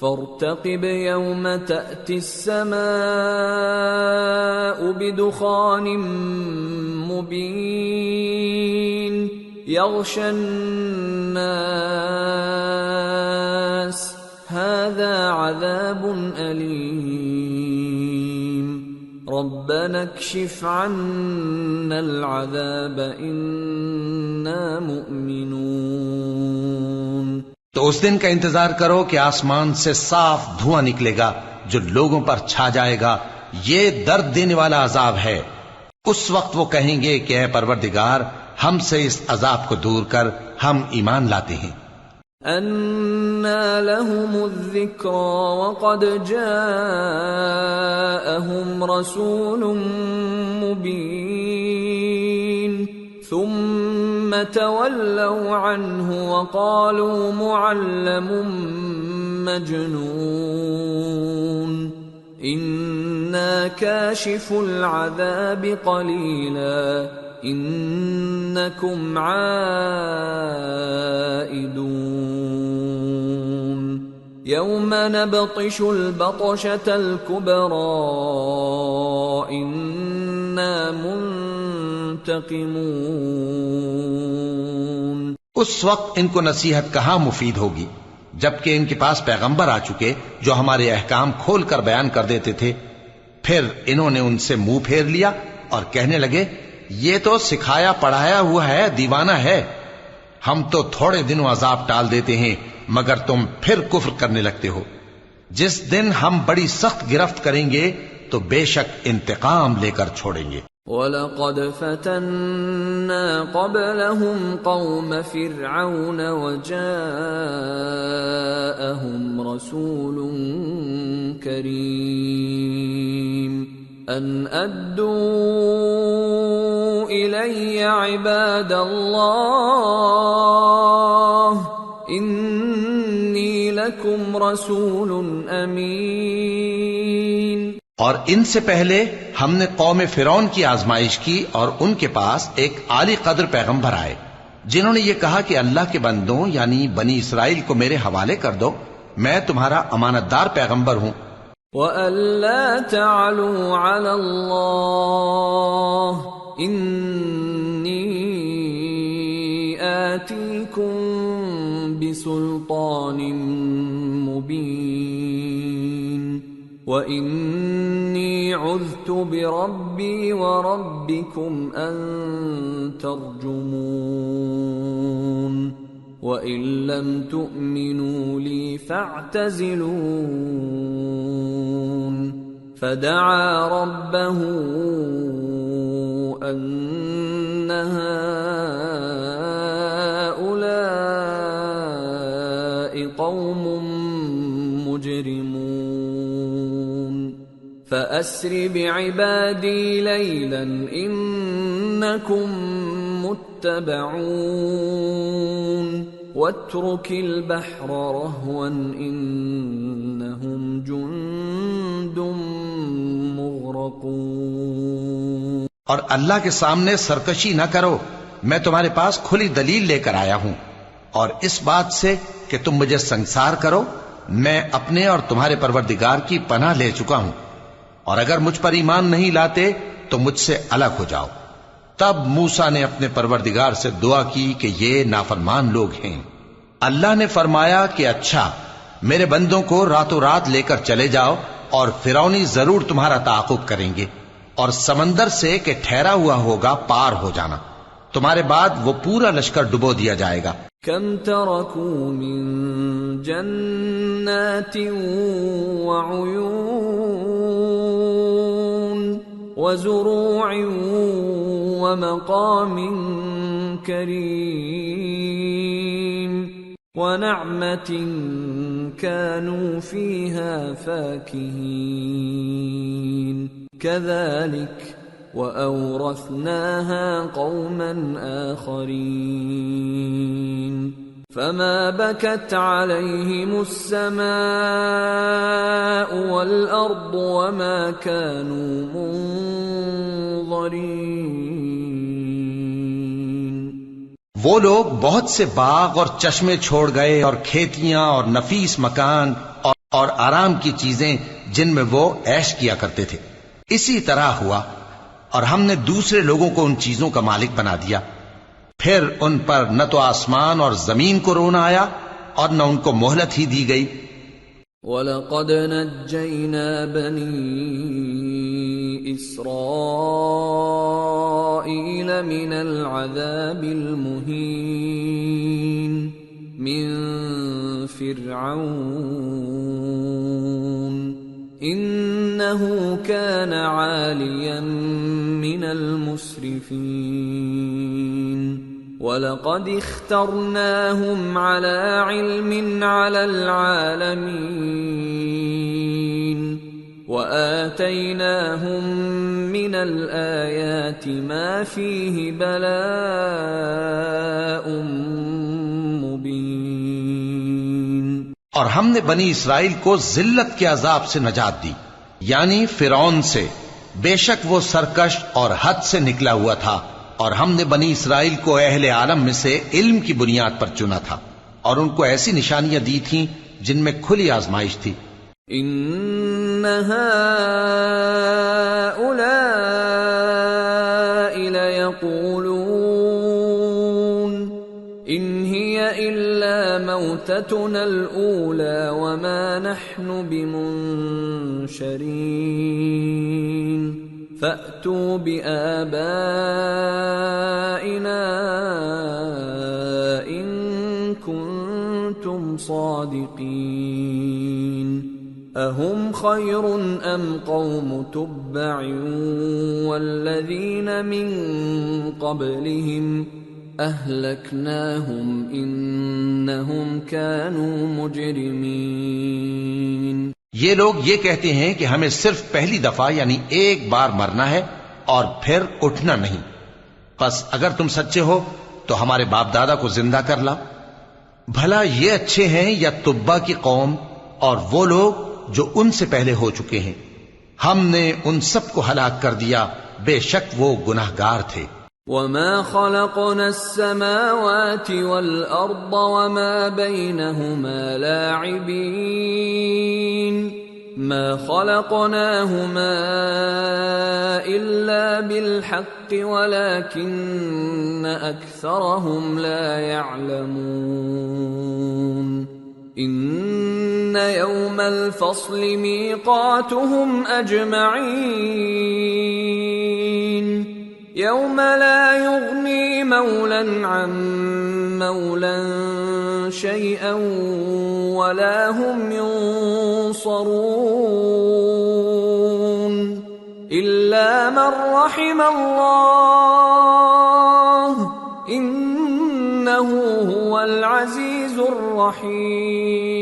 فارتقب يوم تأتي السماء بدخان مبين يغشى الناس هذا عذاب أليم ربنا اكشف عنا العذاب إنا مؤمنون۔ تو اس دن کا انتظار کرو کہ آسمان سے صاف دھواں نکلے گا جو لوگوں پر چھا جائے گا، یہ درد دینے والا عذاب ہے۔ اس وقت وہ کہیں گے کہ اے پروردگار ہم سے اس عذاب کو دور کر، ہم ایمان لاتے ہیں۔ أَنَّى لَهُمُ الذِّكْرَى وَقَدْ جَاءَهُمْ رَسُولٌ مُبِينٌ ثُمَّ تَوَلَّوْا عَنْهُ وَقَالُوا مُعَلَّمٌ مَجْنُونٌ إِنَّا كَاشِفُو الْعَذَابِ قَلِيلًا إِنَّكُمْ عَائِدُونَ يَوْمَ نَبْطِشُ الْبَطْشَةَ الْكُبْرَى إِنَّا منتقمون۔ اس وقت ان کو نصیحت کہاں مفید ہوگی جبکہ ان کے پاس پیغمبر آ چکے جو ہمارے احکام کھول کر بیان کر دیتے تھے۔ پھر انہوں نے ان سے منہ پھیر لیا اور کہنے لگے یہ تو سکھایا پڑھایا ہوا ہے، دیوانہ ہے، ہم تو تھوڑے دنوں عذاب ٹال دیتے ہیں مگر تم پھر کفر کرنے لگتے ہو۔ جس دن ہم بڑی سخت گرفت کریں گے تو بے شک انتقام لے کر چھوڑیں گے۔ وَلَقَدْ فَتَنَّا قَبْلَهُمْ قَوْمَ فِرْعَوْنَ وَجَاءَهُمْ رَسُولٌ كَرِيمٌ أَنْ أَدُّوا إِلَيَّ عِبَادَ اللَّهِ إِنِّي لَكُمْ رَسُولٌ أَمِينٌ۔ اور ان سے پہلے ہم نے قوم فرعون کی آزمائش کی اور ان کے پاس ایک عالی قدر پیغمبر آئے جنہوں نے یہ کہا کہ اللہ کے بندوں یعنی بنی اسرائیل کو میرے حوالے کر دو، میں تمہارا امانت دار پیغمبر ہوں۔ وَأَلَّا تَعْلُوا عَلَى اللَّهِ إِنِّي آتِيكُمْ بِسُلْطَانٍ مُبِينٍ وَإِنِّي عُذْتُ بِرَبِّي وَرَبِّكُمْ أَن تَرْجُمُونِ وَإِن لَّمْ تُؤْمِنُوا لِي فَاعْتَزِلُونِ فَدَعَا رَبَّهُ أَنَّ هَٰؤُلَاءِ قَوْمٌ مُجْرِمُونَ فَأَسْرِ بِعِبَادِي لَيْلًا إِنَّكُمْ مُتَّبَعُونَ وَاتْرُكِ الْبَحْرَ رَهْوًا إِنَّهُمْ جُندٌ مُغْرَقُونَ۔ اور اللہ کے سامنے سرکشی نہ کرو، میں تمہارے پاس کھلی دلیل لے کر آیا ہوں، اور اس بات سے کہ تم مجھے سنسار کرو، میں اپنے اور تمہارے پروردگار کی پناہ لے چکا ہوں، اور اگر مجھ پر ایمان نہیں لاتے تو مجھ سے الگ ہو جاؤ۔ تب موسیٰ نے اپنے پروردگار سے دعا کی کہ یہ نافرمان لوگ ہیں۔ اللہ نے فرمایا کہ اچھا، میرے بندوں کو راتوں رات لے کر چلے جاؤ، اور فرعونی ضرور تمہارا تعاقب کریں گے، اور سمندر سے کہ ٹھہرا ہوا ہوگا پار ہو جانا، تمہارے بعد وہ پورا لشکر ڈبو دیا جائے گا۔ کم ترکوا من جنات وعیون وزروع ومقام کریم ونعمة كانوا فيها فاكهين كذلك وأورثناها قوما آخرين فما بكت عليهم السماء والأرض وما كانوا منظرين۔ وہ لوگ بہت سے باغ اور چشمے چھوڑ گئے، اور کھیتیاں اور نفیس مکان اور آرام کی چیزیں جن میں وہ عیش کیا کرتے تھے۔ اسی طرح ہوا، اور ہم نے دوسرے لوگوں کو ان چیزوں کا مالک بنا دیا، پھر ان پر نہ تو آسمان اور زمین کو رونا آیا اور نہ ان کو مہلت ہی دی گئی۔ وَلَقَدْ نَجَّيْنَا بَنِي إِسْرَائِيلَ مِنَ الْعَذَابِ الْمُهِينِ مِنْ فِرْعَوْنَ إِنَّهُ كَانَ عَالِيًا مِنَ الْمُسْرِفِينَ وَلَقَدِ اخْتَرْنَاهُمْ عَلَى عِلْمٍ عَلَى الْعَالَمِينَ وَآتَيْنَاهُمْ مِنَ الْآيَاتِ مَا فِيهِ بَلَاءٌ مُبِينٌ۔ اور ہم نے بنی اسرائیل کو ذلت کے عذاب سے نجات دی، یعنی فرعون سے، بے شک وہ سرکش اور حد سے نکلا ہوا تھا، اور ہم نے بنی اسرائیل کو اہل عالم میں سے علم کی بنیاد پر چنا تھا، اور ان کو ایسی نشانیاں دی تھیں جن میں کھلی آزمائش تھی۔ ان هؤلاء ليقولون ان هي الا موتتنا الاولى وما نحن بمنشرين فأتوا بآبائنا إن كنتم صادقين أهم خير أم قوم تبع والذين من قبلهم أهلكناهم إنهم كانوا مجرمين۔ یہ لوگ یہ کہتے ہیں کہ ہمیں صرف پہلی دفعہ یعنی ایک بار مرنا ہے اور پھر اٹھنا نہیں، پس اگر تم سچے ہو تو ہمارے باپ دادا کو زندہ کر لا۔ بھلا یہ اچھے ہیں یا تبا کی قوم اور وہ لوگ جو ان سے پہلے ہو چکے ہیں؟ ہم نے ان سب کو ہلاک کر دیا، بے شک وہ گناہگار تھے۔ وَمَا خَلَقْنَا السَّمَاوَاتِ وَالْأَرْضَ وَمَا بَيْنَهُمَا لَاعِبِينَ مَا خَلَقْنَاهُمَا إِلَّا بِالْحَقِّ وَلَكِنَّ أَكْثَرَهُمْ لَا يَعْلَمُونَ إِنَّ يَوْمَ الْفَصْلِ مِيقَاتُهُمْ أَجْمَعِينَ يوم لا يغني مولا عن مولا شيئا ولا هم ينصرون إلا من رحم الله إنه هو العزيز الرحيم۔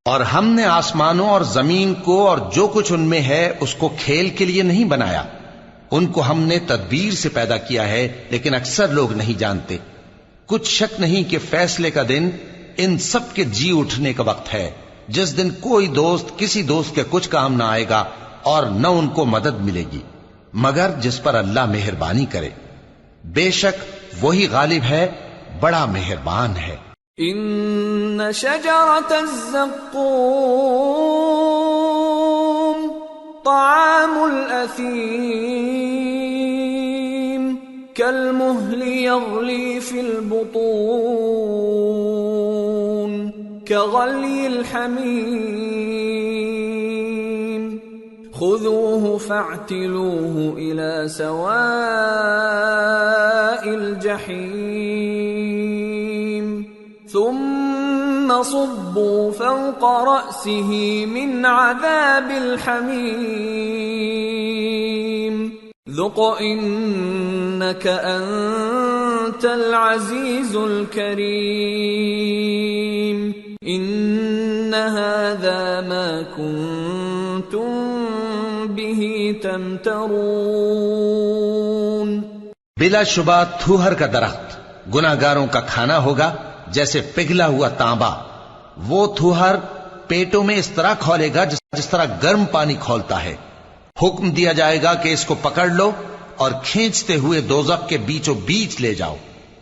اور ہم نے آسمانوں اور زمین کو اور جو کچھ ان میں ہے اس کو کھیل کے لیے نہیں بنایا، ان کو ہم نے تدبیر سے پیدا کیا ہے، لیکن اکثر لوگ نہیں جانتے۔ کچھ شک نہیں کہ فیصلے کا دن ان سب کے جی اٹھنے کا وقت ہے، جس دن کوئی دوست کسی دوست کے کچھ کام نہ آئے گا اور نہ ان کو مدد ملے گی مگر جس پر اللہ مہربانی کرے۔ بے شک وہی غالب ہے، بڑا مہربان ہے۔ إن شجرة الزقوم طعام الأثيم كالمهل يغلي في البطون كغلي الحميم خذوه فاعتلوه إلى سواء الجحيم ثم صبوا فوق رأسه من عذاب الحميم ذق إنك أنت العزيز الكريم إن هذا ما كنتم به تمترون. بلا شبہ تھوہر کا درخت گناہگاروں کا کھانا ہوگا جیسے پگھلا ہوا تانبا. وہ تھوہر پیٹوں میں اس طرح کھولے گا جس طرح گرم پانی کھولتا ہے. حکم دیا جائے گا کہ اس کو پکڑ لو اور کھینچتے ہوئے دوزخ کے بیچوں بیچ لے جاؤ.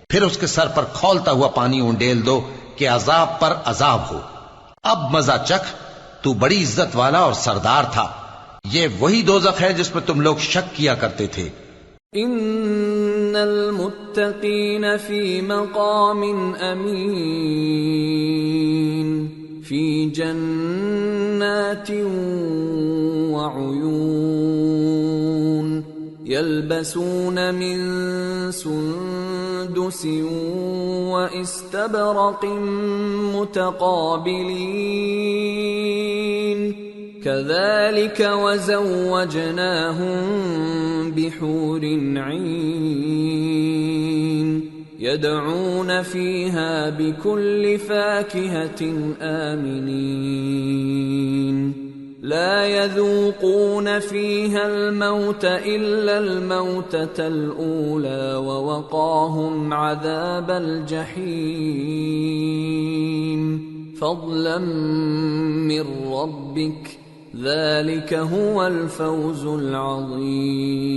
پھر اس کے سر پر کھولتا ہوا پانی اونڈیل دو کہ عذاب پر عذاب ہو. اب مزہ چکھ، تو بڑی عزت والا اور سردار تھا. یہ وہی دوزخ ہے جس میں تم لوگ شک کیا کرتے تھے. ان المتقین فی مقام امین فی جنات وعیون یلبسون من سندس واستبرق متقابلین كذلك وزوجناهم بحور عين يدعون فيها بكل فاكهة آمنين لا يذوقون فيها الموت إلا الموتة الأولى ووقاهم عذاب الجحيم فضلا من ربك ذلك هو الفوز العظیم.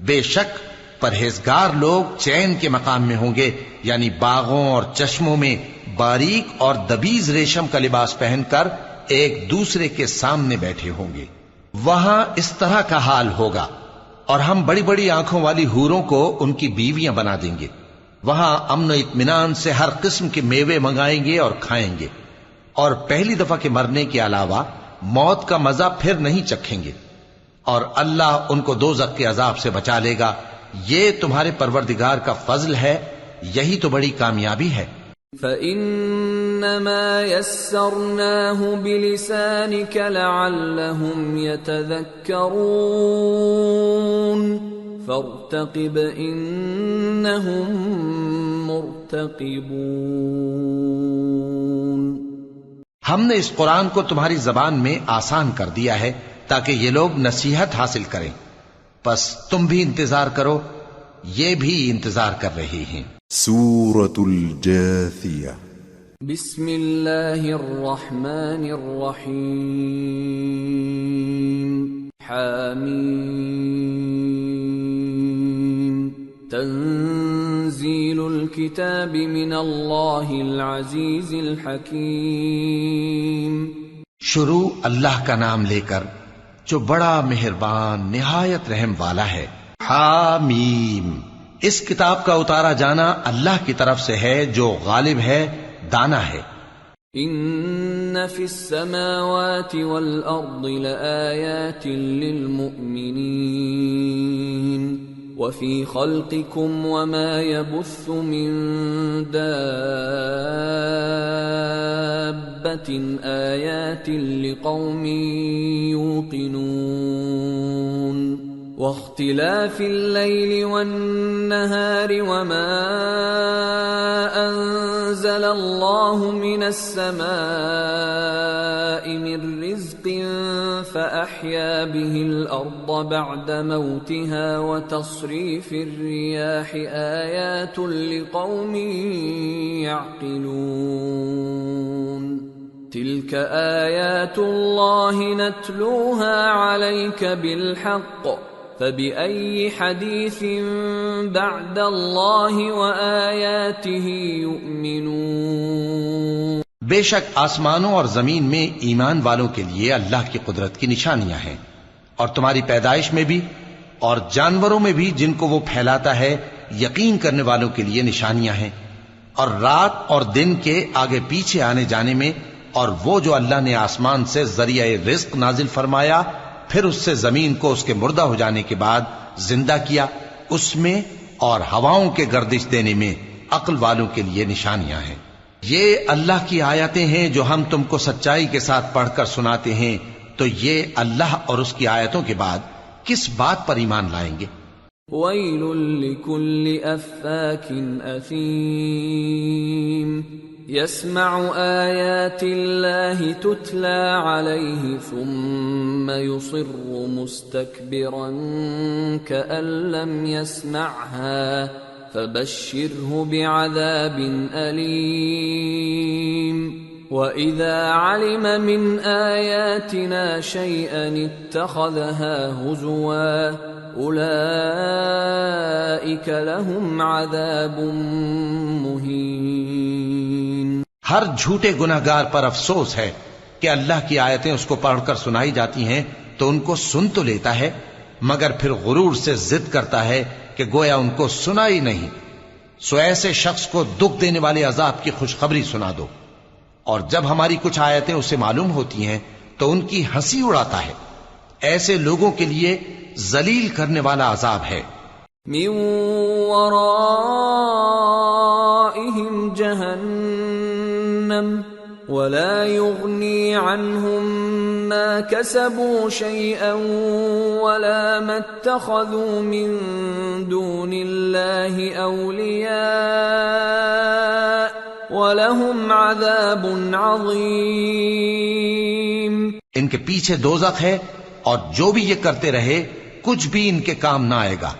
بے شک پرہیزگار لوگ چین کے مقام میں ہوں گے، یعنی باغوں اور چشموں میں باریک اور دبیز ریشم کا لباس پہن کر ایک دوسرے کے سامنے بیٹھے ہوں گے. وہاں اس طرح کا حال ہوگا، اور ہم بڑی بڑی آنکھوں والی حوروں کو ان کی بیویاں بنا دیں گے. وہاں امن و اطمینان سے ہر قسم کے میوے منگائیں گے اور کھائیں گے، اور پہلی دفعہ کے مرنے کے علاوہ موت کا مزہ پھر نہیں چکھیں گے. اور اللہ ان کو دوزخ کے عذاب سے بچا لے گا. یہ تمہارے پروردگار کا فضل ہے، یہی تو بڑی کامیابی ہے. فَإِنَّمَا يَسَّرْنَاهُ بِلِسَانِكَ لَعَلَّهُمْ يَتَذَكَّرُونَ فَارْتَقِبْ إِنَّهُمْ مُرْتَقِبُونَ. ہم نے اس قرآن کو تمہاری زبان میں آسان کر دیا ہے تاکہ یہ لوگ نصیحت حاصل کریں. پس تم بھی انتظار کرو، یہ بھی انتظار کر رہے ہیں. سورة الجاثیہ. بسم اللہ الرحمن الرحیم. حامیم. تنزیل الكتاب من اللہ العزیز الحکیم. شروع اللہ کا نام لے کر جو بڑا مہربان نہایت رحم والا ہے. حامیم. اس کتاب کا اتارا جانا اللہ کی طرف سے ہے جو غالب ہے، دانا ہے. ان فی السماوات والارض لآیات للمؤمنین وفی خلقکم وما يبث من دابة آیات لقوم یوقنون واختلاف الليل والنهار وما أنزل الله من السماء من رزق فأحيا به الأرض بعد موتها وتصريف الرياح آيات لقوم يعقلون تلك آيات الله نتلوها عليك بالحق فبأي حديث بعد الله وآياته يؤمنون؟ بے شک آسمانوں اور زمین میں ایمان والوں کے لیے اللہ کی قدرت کی نشانیاں ہیں، اور تمہاری پیدائش میں بھی اور جانوروں میں بھی جن کو وہ پھیلاتا ہے یقین کرنے والوں کے لیے نشانیاں ہیں، اور رات اور دن کے آگے پیچھے آنے جانے میں، اور وہ جو اللہ نے آسمان سے ذریعہ رزق نازل فرمایا پھر اس سے زمین کو اس کے مردہ ہو جانے کے بعد زندہ کیا، اس میں اور ہواؤں کے گردش دینے میں عقل والوں کے لیے نشانیاں ہیں۔ یہ اللہ کی آیتیں ہیں جو ہم تم کو سچائی کے ساتھ پڑھ کر سناتے ہیں، تو یہ اللہ اور اس کی آیتوں کے بعد کس بات پر ایمان لائیں گے؟ وَيْلٌ لِكُلِّ أَفَّاكٍ أَثِيمٍ يَسْمَعُ آيَاتِ اللَّهِ تُتْلَى عَلَيْهِ ثُمَّ يُصِرُّ مُسْتَكْبِرًا كَأَن لَّمْ يَسْمَعْهَا فَبَشِّرْهُ بِعَذَابٍ أَلِيمٍ وَإِذَا عَلِمَ مِنْ آيَاتِنَا شَيْئًا اتَّخَذَهَا هُزُوًا أُولَئِكَ لَهُمْ عَذَابٌ مُهِينٌ۔ ہر جھوٹے گناہگار پر افسوس ہے کہ اللہ کی آیتیں اس کو پڑھ کر سنائی جاتی ہیں تو ان کو سن تو لیتا ہے مگر پھر غرور سے ضد کرتا ہے کہ گویا ان کو سنا ہی نہیں۔ سو ایسے شخص کو دکھ دینے والے عذاب کی خوشخبری سنا دو، اور جب ہماری کچھ آیتیں اسے معلوم ہوتی ہیں تو ان کی ہنسی اڑاتا ہے۔ ایسے لوگوں کے لیے ذلیل کرنے والا عذاب ہے۔ من ورائهم جہنم ولا يغني عنهم ما كسبوا شيئا ولا ما اتخذوا من دون الله أولياء وَلَهُمْ عَذَابٌ عَظِيمٌ۔ ان کے پیچھے دوزخ ہے، اور جو بھی یہ کرتے رہے کچھ بھی ان کے کام نہ آئے گا،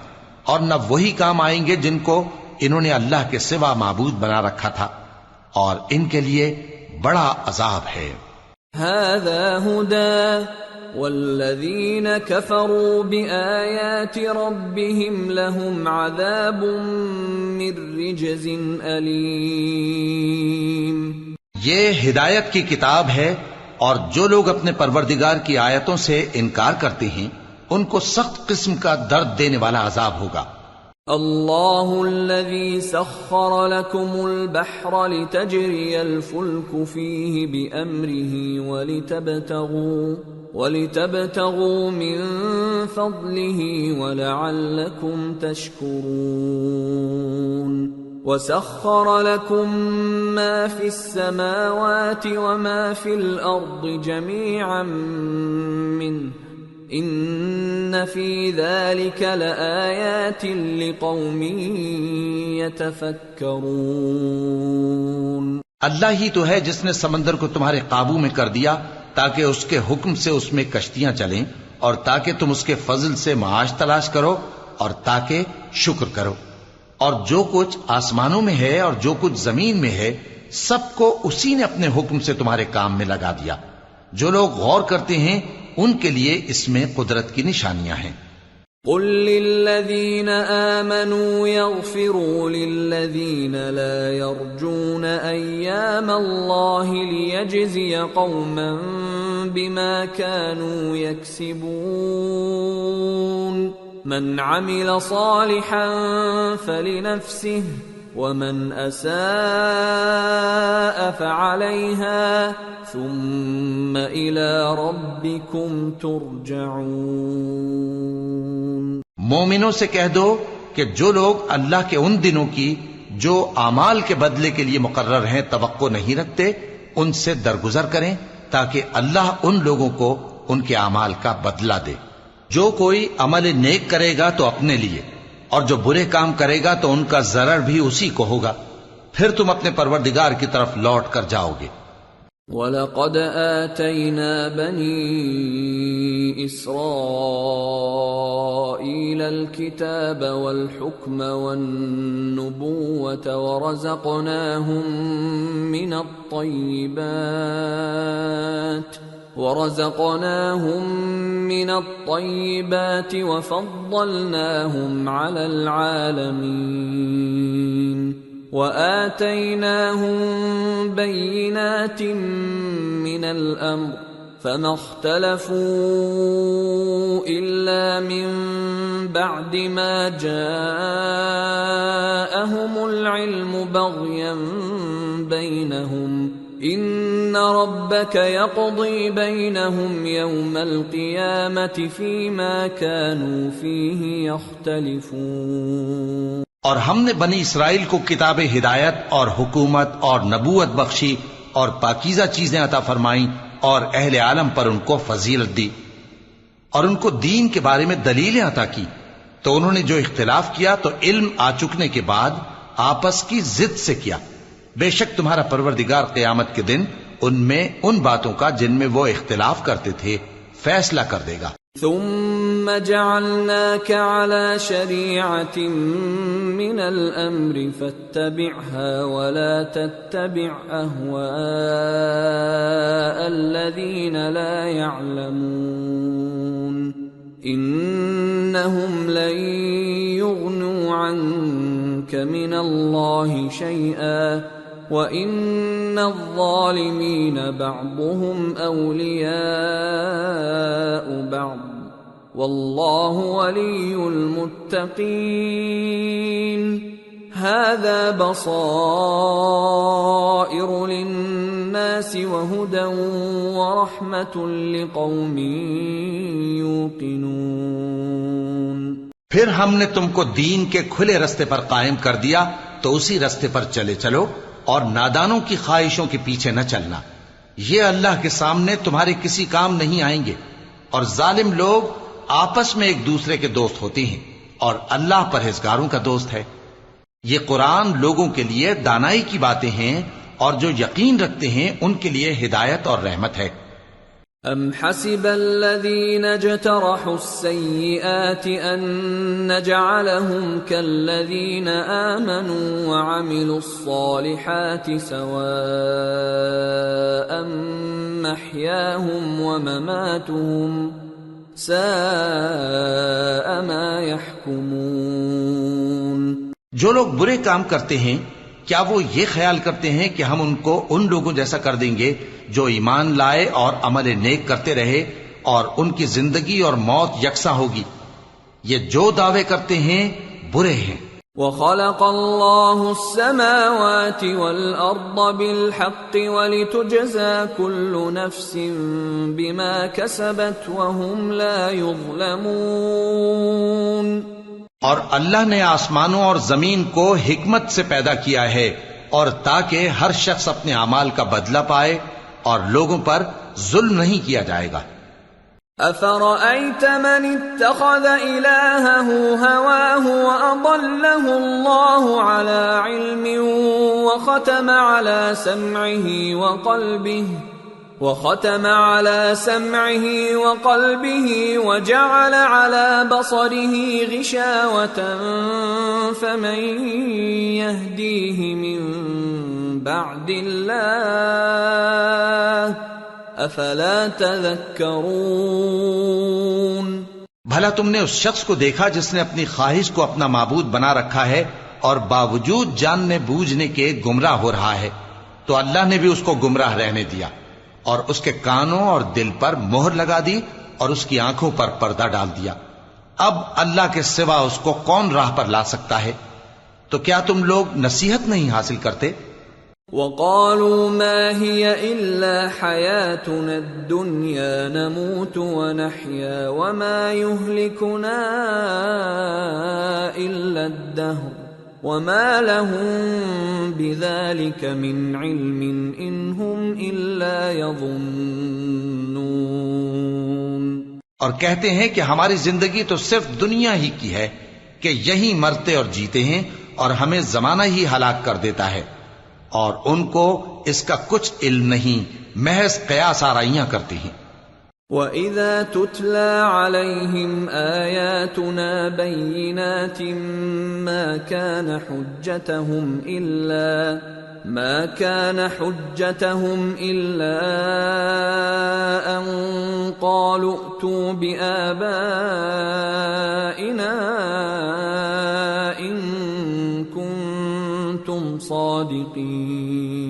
اور نہ وہی کام آئیں گے جن کو انہوں نے اللہ کے سوا معبود بنا رکھا تھا، اور ان کے لیے بڑا عذاب ہے۔ هَذَا هُدًى وَالَّذِينَ كَفَرُوا بِآيَاتِ رَبِّهِمْ لَهُمْ عَذَابٌ مِّن رِّجْزٍ أَلِيمٌ۔ یہ ہدایت کی کتاب ہے، اور جو لوگ اپنے پروردگار کی آیتوں سے انکار کرتے ہیں ان کو سخت قسم کا درد دینے والا عذاب ہوگا۔ اللہ الذی سخر لکم البحر لتجری الفلک فیہ بأمرہ ولتبتغوا من فضلہ ولعلکم تشکرون، وسخر لكم ما في السماوات وما في الأرض جميعا منه إن في ذلك لآيات لقوم يتفكرون۔ اللہ ہی تو ہے جس نے سمندر کو تمہارے قابو میں کر دیا تاکہ اس کے حکم سے اس میں کشتیاں چلیں، اور تاکہ تم اس کے فضل سے معاش تلاش کرو، اور تاکہ شکر کرو۔ اور جو کچھ آسمانوں میں ہے اور جو کچھ زمین میں ہے سب کو اسی نے اپنے حکم سے تمہارے کام میں لگا دیا۔ جو لوگ غور کرتے ہیں ان کے لیے اس میں قدرت کی نشانیاں ہیں۔ قل للذین آمنوا یغفروا للذین لا یرجون ایام اللہ لیجزی قوما بما كانوا یکسبون، من عمل صالحا فلنفسه ومن اساء فعليها ثم الى ربكم ترجعون۔ مومنوں سے کہہ دو کہ جو لوگ اللہ کے ان دنوں کی جو اعمال کے بدلے کے لیے مقرر ہیں توقع نہیں رکھتے ان سے درگزر کریں تاکہ اللہ ان لوگوں کو ان کے اعمال کا بدلہ دے۔ جو کوئی عمل نیک کرے گا تو اپنے لیے، اور جو برے کام کرے گا تو ان کا ضرر بھی اسی کو ہوگا، پھر تم اپنے پروردگار کی طرف لوٹ کر جاؤ گے۔ وَلَقَدْ آتَيْنَا بَنِي إِسْرَائِيلَ الْكِتَابَ وَالْحُكْمَ وَالنُّبُوَّةَ وَرَزَقْنَاهُمْ مِنَ الطَّيِّبَاتِ ورزقناهم من الطيبات وفضلناهم على العالمين وآتيناهم بينات من الأمر فما اختلفوا إلا من بعد ما جاءهم العلم بغيا بينهم إن ربك يقضي بينهم يوم القيامة فيما كانوا فيه يختلفون۔ اور ہم نے بنی اسرائیل کو کتاب ہدایت اور حکومت اور نبوت بخشی اور پاکیزہ چیزیں عطا فرمائیں اور اہل عالم پر ان کو فضیلت دی اور ان کو دین کے بارے میں دلیلیں عطا کی، تو انہوں نے جو اختلاف کیا تو علم آ چکنے کے بعد آپس کی ضد سے کیا۔ بے شک تمہارا پروردگار قیامت کے دن ان میں ان باتوں کا جن میں وہ اختلاف کرتے تھے فیصلہ کر دے گا۔ ثم جعلناك على شريعة من الأمر فاتبعها ولا تتبع أهواء الذين لا يعلمون إنهم لن يغنوا عنك من الله شيئا وَإِنَّ الظَّالِمِينَ بَعْضُهُمْ أَوْلِيَاءُ بَعْضٍ وَاللَّهُ وَلِيُّ الْمُتَّقِينَ هَذَا بَصَائِرُ لِلنَّاسِ وَهُدًى وَرَحْمَةٌ لِقَوْمٍ يُوقِنُونَ۔ پھر ہم نے تم کو دین کے کھلے رستے پر قائم کر دیا تو اسی رستے پر چلے چلو اور نادانوں کی خواہشوں کے پیچھے نہ چلنا، یہ اللہ کے سامنے تمہارے کسی کام نہیں آئیں گے، اور ظالم لوگ آپس میں ایک دوسرے کے دوست ہوتے ہیں اور اللہ پرہیزگاروں کا دوست ہے۔ یہ قرآن لوگوں کے لیے دانائی کی باتیں ہیں اور جو یقین رکھتے ہیں ان کے لیے ہدایت اور رحمت ہے۔ أَمْ حَسِبَ الَّذِينَ اجْتَرَحُوا السَّيِّئَاتِ أَن نَّجْعَلَهُمْ كَالَّذِينَ آمَنُوا وَعَمِلُوا الصَّالِحَاتِ سَوَاءً مَّحْيَاهُمْ وَمَمَاتُهُمْ سَاءَ مَا يَحْكُمُونَ۔ جو لوگ برے کام کرتے ہیں کیا وہ یہ خیال کرتے ہیں کہ ہم ان کو ان لوگوں جیسا کر دیں گے جو ایمان لائے اور عمل نیک کرتے رہے اور ان کی زندگی اور موت یکساں ہوگی؟ یہ جو دعوے کرتے ہیں برے ہیں۔ وَخَلَقَ اللَّهُ السَّمَاوَاتِ وَالْأَرْضَ بِالْحَقِّ وَلِتُجْزَى كُلُّ نَفْسٍ بِمَا كَسَبَتْ وَهُمْ لَا يُظْلَمُونَ۔ اور اللہ نے آسمانوں اور زمین کو حکمت سے پیدا کیا ہے اور تاکہ ہر شخص اپنے اعمال کا بدلہ پائے اور لوگوں پر ظلم نہیں کیا جائے گا۔ أَفَرَأَيْتَ مَنِ اتَّخَذَ إِلَٰهَهُ هَوَاهُ وَأَضَلَّهُ اللَّهُ عَلَىٰ عِلْمٍ وَخَتَمَ عَلَىٰ سَمْعِهِ وَقَلْبِهِ وَجَعَلَ عَلَىٰ بَصَرِهِ غِشَاوَةً فَمَن يَهْدِيهِ مِن بَعْدِ اللَّهِ أَفَلَا تَذَكَّرُونَ۔ بھلا تم نے اس شخص کو دیکھا جس نے اپنی خواہش کو اپنا معبود بنا رکھا ہے اور باوجود جاننے بوجھنے کے گمراہ ہو رہا ہے، تو اللہ نے بھی اس کو گمراہ رہنے دیا اور اس کے کانوں اور دل پر مہر لگا دی اور اس کی آنکھوں پر پردہ ڈال دیا۔ اب اللہ کے سوا اس کو کون راہ پر لا سکتا ہے؟ تو کیا تم لوگ نصیحت نہیں حاصل کرتے؟ وَقَالُوا مَا هِيَ إِلَّا حَيَاتُنَا الدُّنْيَا نَمُوتُ وَنَحْيَا وَمَا يُهْلِكُنَا إِلَّا الدَّهْرُ وَمَا لَهُم بِذَلِكَ مِنْ عِلْمٍ إِنْ هُمْ إِلَّا يَظُنُّونَ۔ اور کہتے ہیں کہ ہماری زندگی تو صرف دنیا ہی کی ہے کہ یہیں مرتے اور جیتے ہیں اور ہمیں زمانہ ہی ہلاک کر دیتا ہے، اور ان کو اس کا کچھ علم نہیں، محض قیاس آرائیاں کرتے ہیں۔ وَإِذَا تُتْلَى عَلَيْهِمْ آيَاتُنَا بَيِّنَاتٍ مَا كَانَ حُجَّتَهُمْ ما كان حجتهم إلا أن قالوا ائتوا بآبائنا إن كنتم صادقين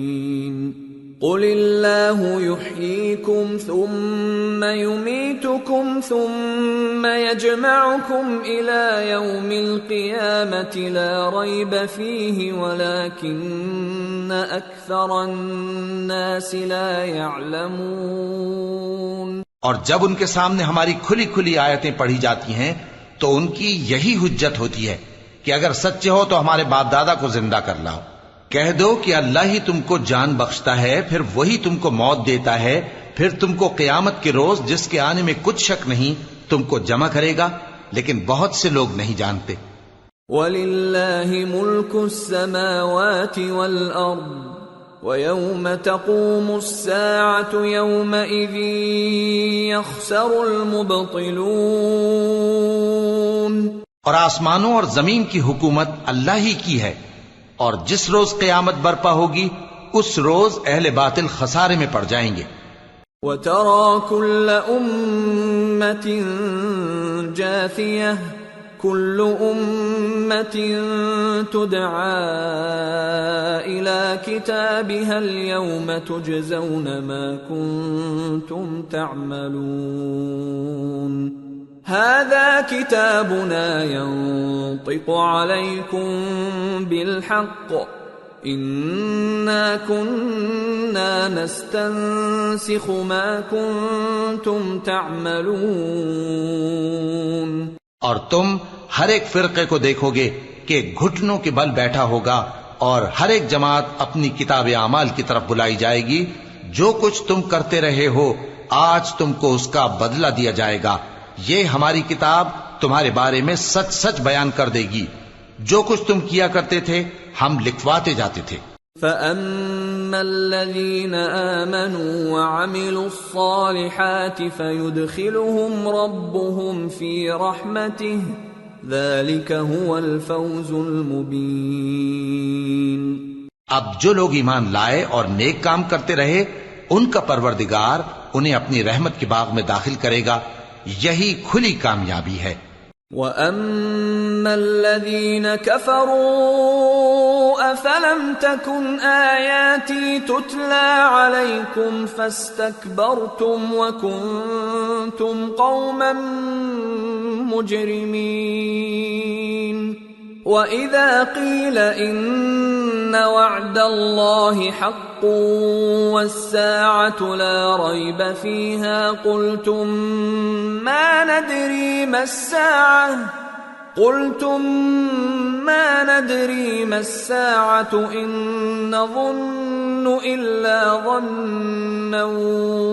قل الله يحييكم ثم يميتكم ثم يجمعكم إلى يوم القيامة لا ريب فيه ولكن أكثر الناس لا يعلمون۔ اور جب ان کے سامنے ہماری کھلی کھلی آیتیں پڑھی جاتی ہیں تو ان کی یہی حجت ہوتی ہے کہ اگر سچے ہو تو ہمارے باپ دادا کو زندہ کر لاؤ۔ کہہ دو کہ اللہ ہی تم کو جان بخشتا ہے، پھر وہی تم کو موت دیتا ہے، پھر تم کو قیامت کے روز جس کے آنے میں کچھ شک نہیں تم کو جمع کرے گا، لیکن بہت سے لوگ نہیں جانتے۔ وَلِلَّهِ مُلْكُ السَّمَاوَاتِ وَالْأَرْضِ وَيَوْمَ تَقُومُ السَّاعَةُ يَوْمَئِذٍ يَخْسَرُ الْمُبْطِلُونَ۔ اور آسمانوں اور زمین کی حکومت اللہ ہی کی ہے، اور جس روز قیامت برپا ہوگی اس روز اہل باطل خسارے میں پڑ جائیں گے۔ وَتَرَى كُلَّ أُمَّةٍ جَاثِيَةً كُلُّ أُمَّةٍ تُدْعَى إِلَى كِتَابِهَا الْيَوْمَ تُجْزَوْنَ مَا كُنتُمْ تَعْمَلُونَ هذا كتابنا ينطق عليكم بالحق إنا كنا نستنسخ ما كنتم تعملون۔ اور تم ہر ایک فرقے کو دیکھو گے کہ گھٹنوں کے بل بیٹھا ہوگا، اور ہر ایک جماعت اپنی کتاب اعمال کی طرف بلائی جائے گی۔ جو کچھ تم کرتے رہے ہو آج تم کو اس کا بدلہ دیا جائے گا۔ یہ ہماری کتاب تمہارے بارے میں سچ سچ بیان کر دے گی۔ جو کچھ تم کیا کرتے تھے ہم لکھواتے جاتے تھے۔ فَأَمَّا الَّذِينَ آمَنُوا وَعَمِلُوا الصَّالِحَاتِ فَيُدْخِلُهُمْ رَبُّهُمْ فِي رَحْمَتِهِ ذَلِكَ هُوَ الْفَوْزُ الْمُبِينُ۔ اب جو لوگ ایمان لائے اور نیک کام کرتے رہے ان کا پروردگار انہیں اپنی رحمت کے باغ میں داخل کرے گا، یہی کھلی کامیابی ہے۔ وَأَمَّا الَّذِينَ كَفَرُوا أَفَلَمْ تَكُنْ آيَاتِي تُتْلَى عَلَيْكُمْ فَاسْتَكْبَرْتُمْ وَكُنْتُمْ قَوْمًا مُجْرِمِينَ وَإِذَا قِيلَ إِنَّ وَعْدَ اللَّهِ حَقٌّ وَالسَّاعَةُ لَا رَيْبَ فِيهَا قُلْتُمْ مَا نَدْرِي مَا السَّاعَةُ إِن نَّظُنُّ إِلَّا ظَنًّا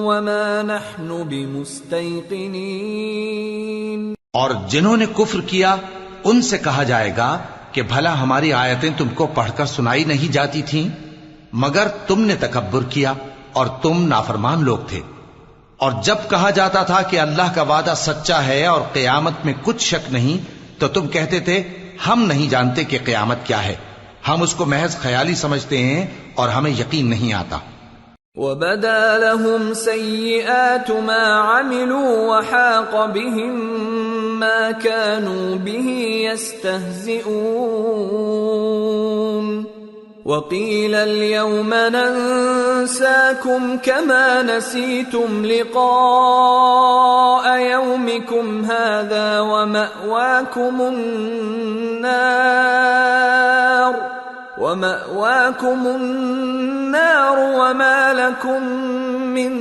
وَمَا نَحْنُ بِمُسْتَيْقِنِينَ۔ اور جنہوں نے کفر کیا ان سے کہا جائے گا کہ بھلا ہماری آیتیں تم کو پڑھ کر سنائی نہیں جاتی تھیں؟ مگر تم نے تکبر کیا اور تم نافرمان لوگ تھے۔ اور جب کہا جاتا تھا کہ اللہ کا وعدہ سچا ہے اور قیامت میں کچھ شک نہیں تو تم کہتے تھے ہم نہیں جانتے کہ قیامت کیا ہے، ہم اس کو محض خیالی سمجھتے ہیں اور ہمیں یقین نہیں آتا۔ وَبَدَا لَهُمْ سَيِّئَاتُ مَا عَمِلُوا وَحَاقَ بِهِمْ مَا كَانُوا بِهِ يَسْتَهْزِئُونَ وَقِيلَ الْيَوْمَ نَنْسَاكُمْ كَمَا نَسِيتُمْ لِقَاءَ يَوْمِكُمْ هَذَا وَمَأْوَاكُمُ النَّارُ وَمَا لَكُمْ مِنْ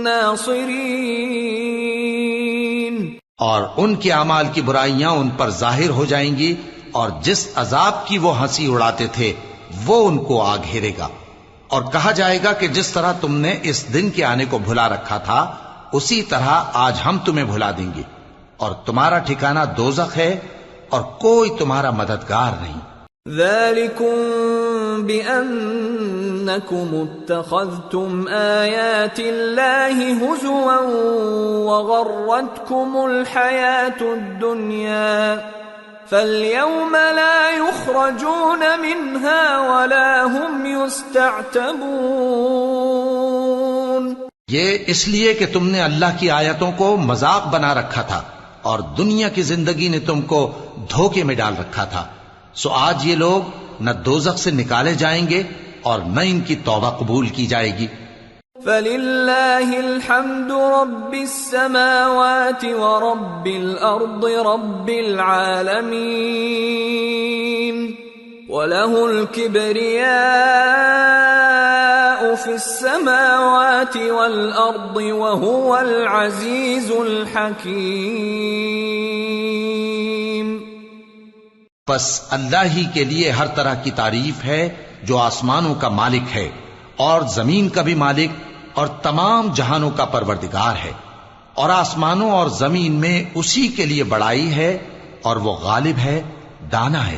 نَاصِرِينَ۔ اور ان کے اعمال کی برائیاں ان پر ظاہر ہو جائیں گی، اور جس عذاب کی وہ ہنسی اڑاتے تھے وہ ان کو آ گھیرے گا۔ اور کہا جائے گا کہ جس طرح تم نے اس دن کے آنے کو بھلا رکھا تھا اسی طرح آج ہم تمہیں بھلا دیں گے، اور تمہارا ٹھکانہ دوزخ ہے اور کوئی تمہارا مددگار نہیں۔ ذَلِكُمْ بِأَنَّكُمُ اتَّخَذْتُمْ آيَاتِ اللَّهِ هُزُوًا وَغَرَّتْكُمُ الْحَيَاةُ الدُّنْيَا فَالْيَوْمَ لَا يُخْرَجُونَ مِنْهَا وَلَا هُمْ يُسْتَعْتَبُونَ۔ یہ اس لیے کہ تم نے اللہ کی آیتوں کو مذاق بنا رکھا تھا اور دنیا کی زندگی نے تم کو دھوکے میں ڈال رکھا تھا، سو آج یہ لوگ نہ دوزخ سے نکالے جائیں گے اور نہ ان کی توبہ قبول کی جائے گی۔ فَلِلَّهِ الْحَمْدُ رَبِّ السَّمَاوَاتِ وَرَبِّ الْأَرْضِ رَبِّ الْعَالَمِينَ وَلَهُ الْكِبْرِيَاءُ فِي السَّمَاوَاتِ وَالْأَرْضِ وَهُوَ الْعَزِيزُ الْحَكِيمُ۔ پس اللہ ہی کے لیے ہر طرح کی تعریف ہے جو آسمانوں کا مالک ہے اور زمین کا بھی مالک اور تمام جہانوں کا پروردگار ہے، اور آسمانوں اور زمین میں اسی کے لیے بڑائی ہے اور وہ غالب ہے، دانا ہے۔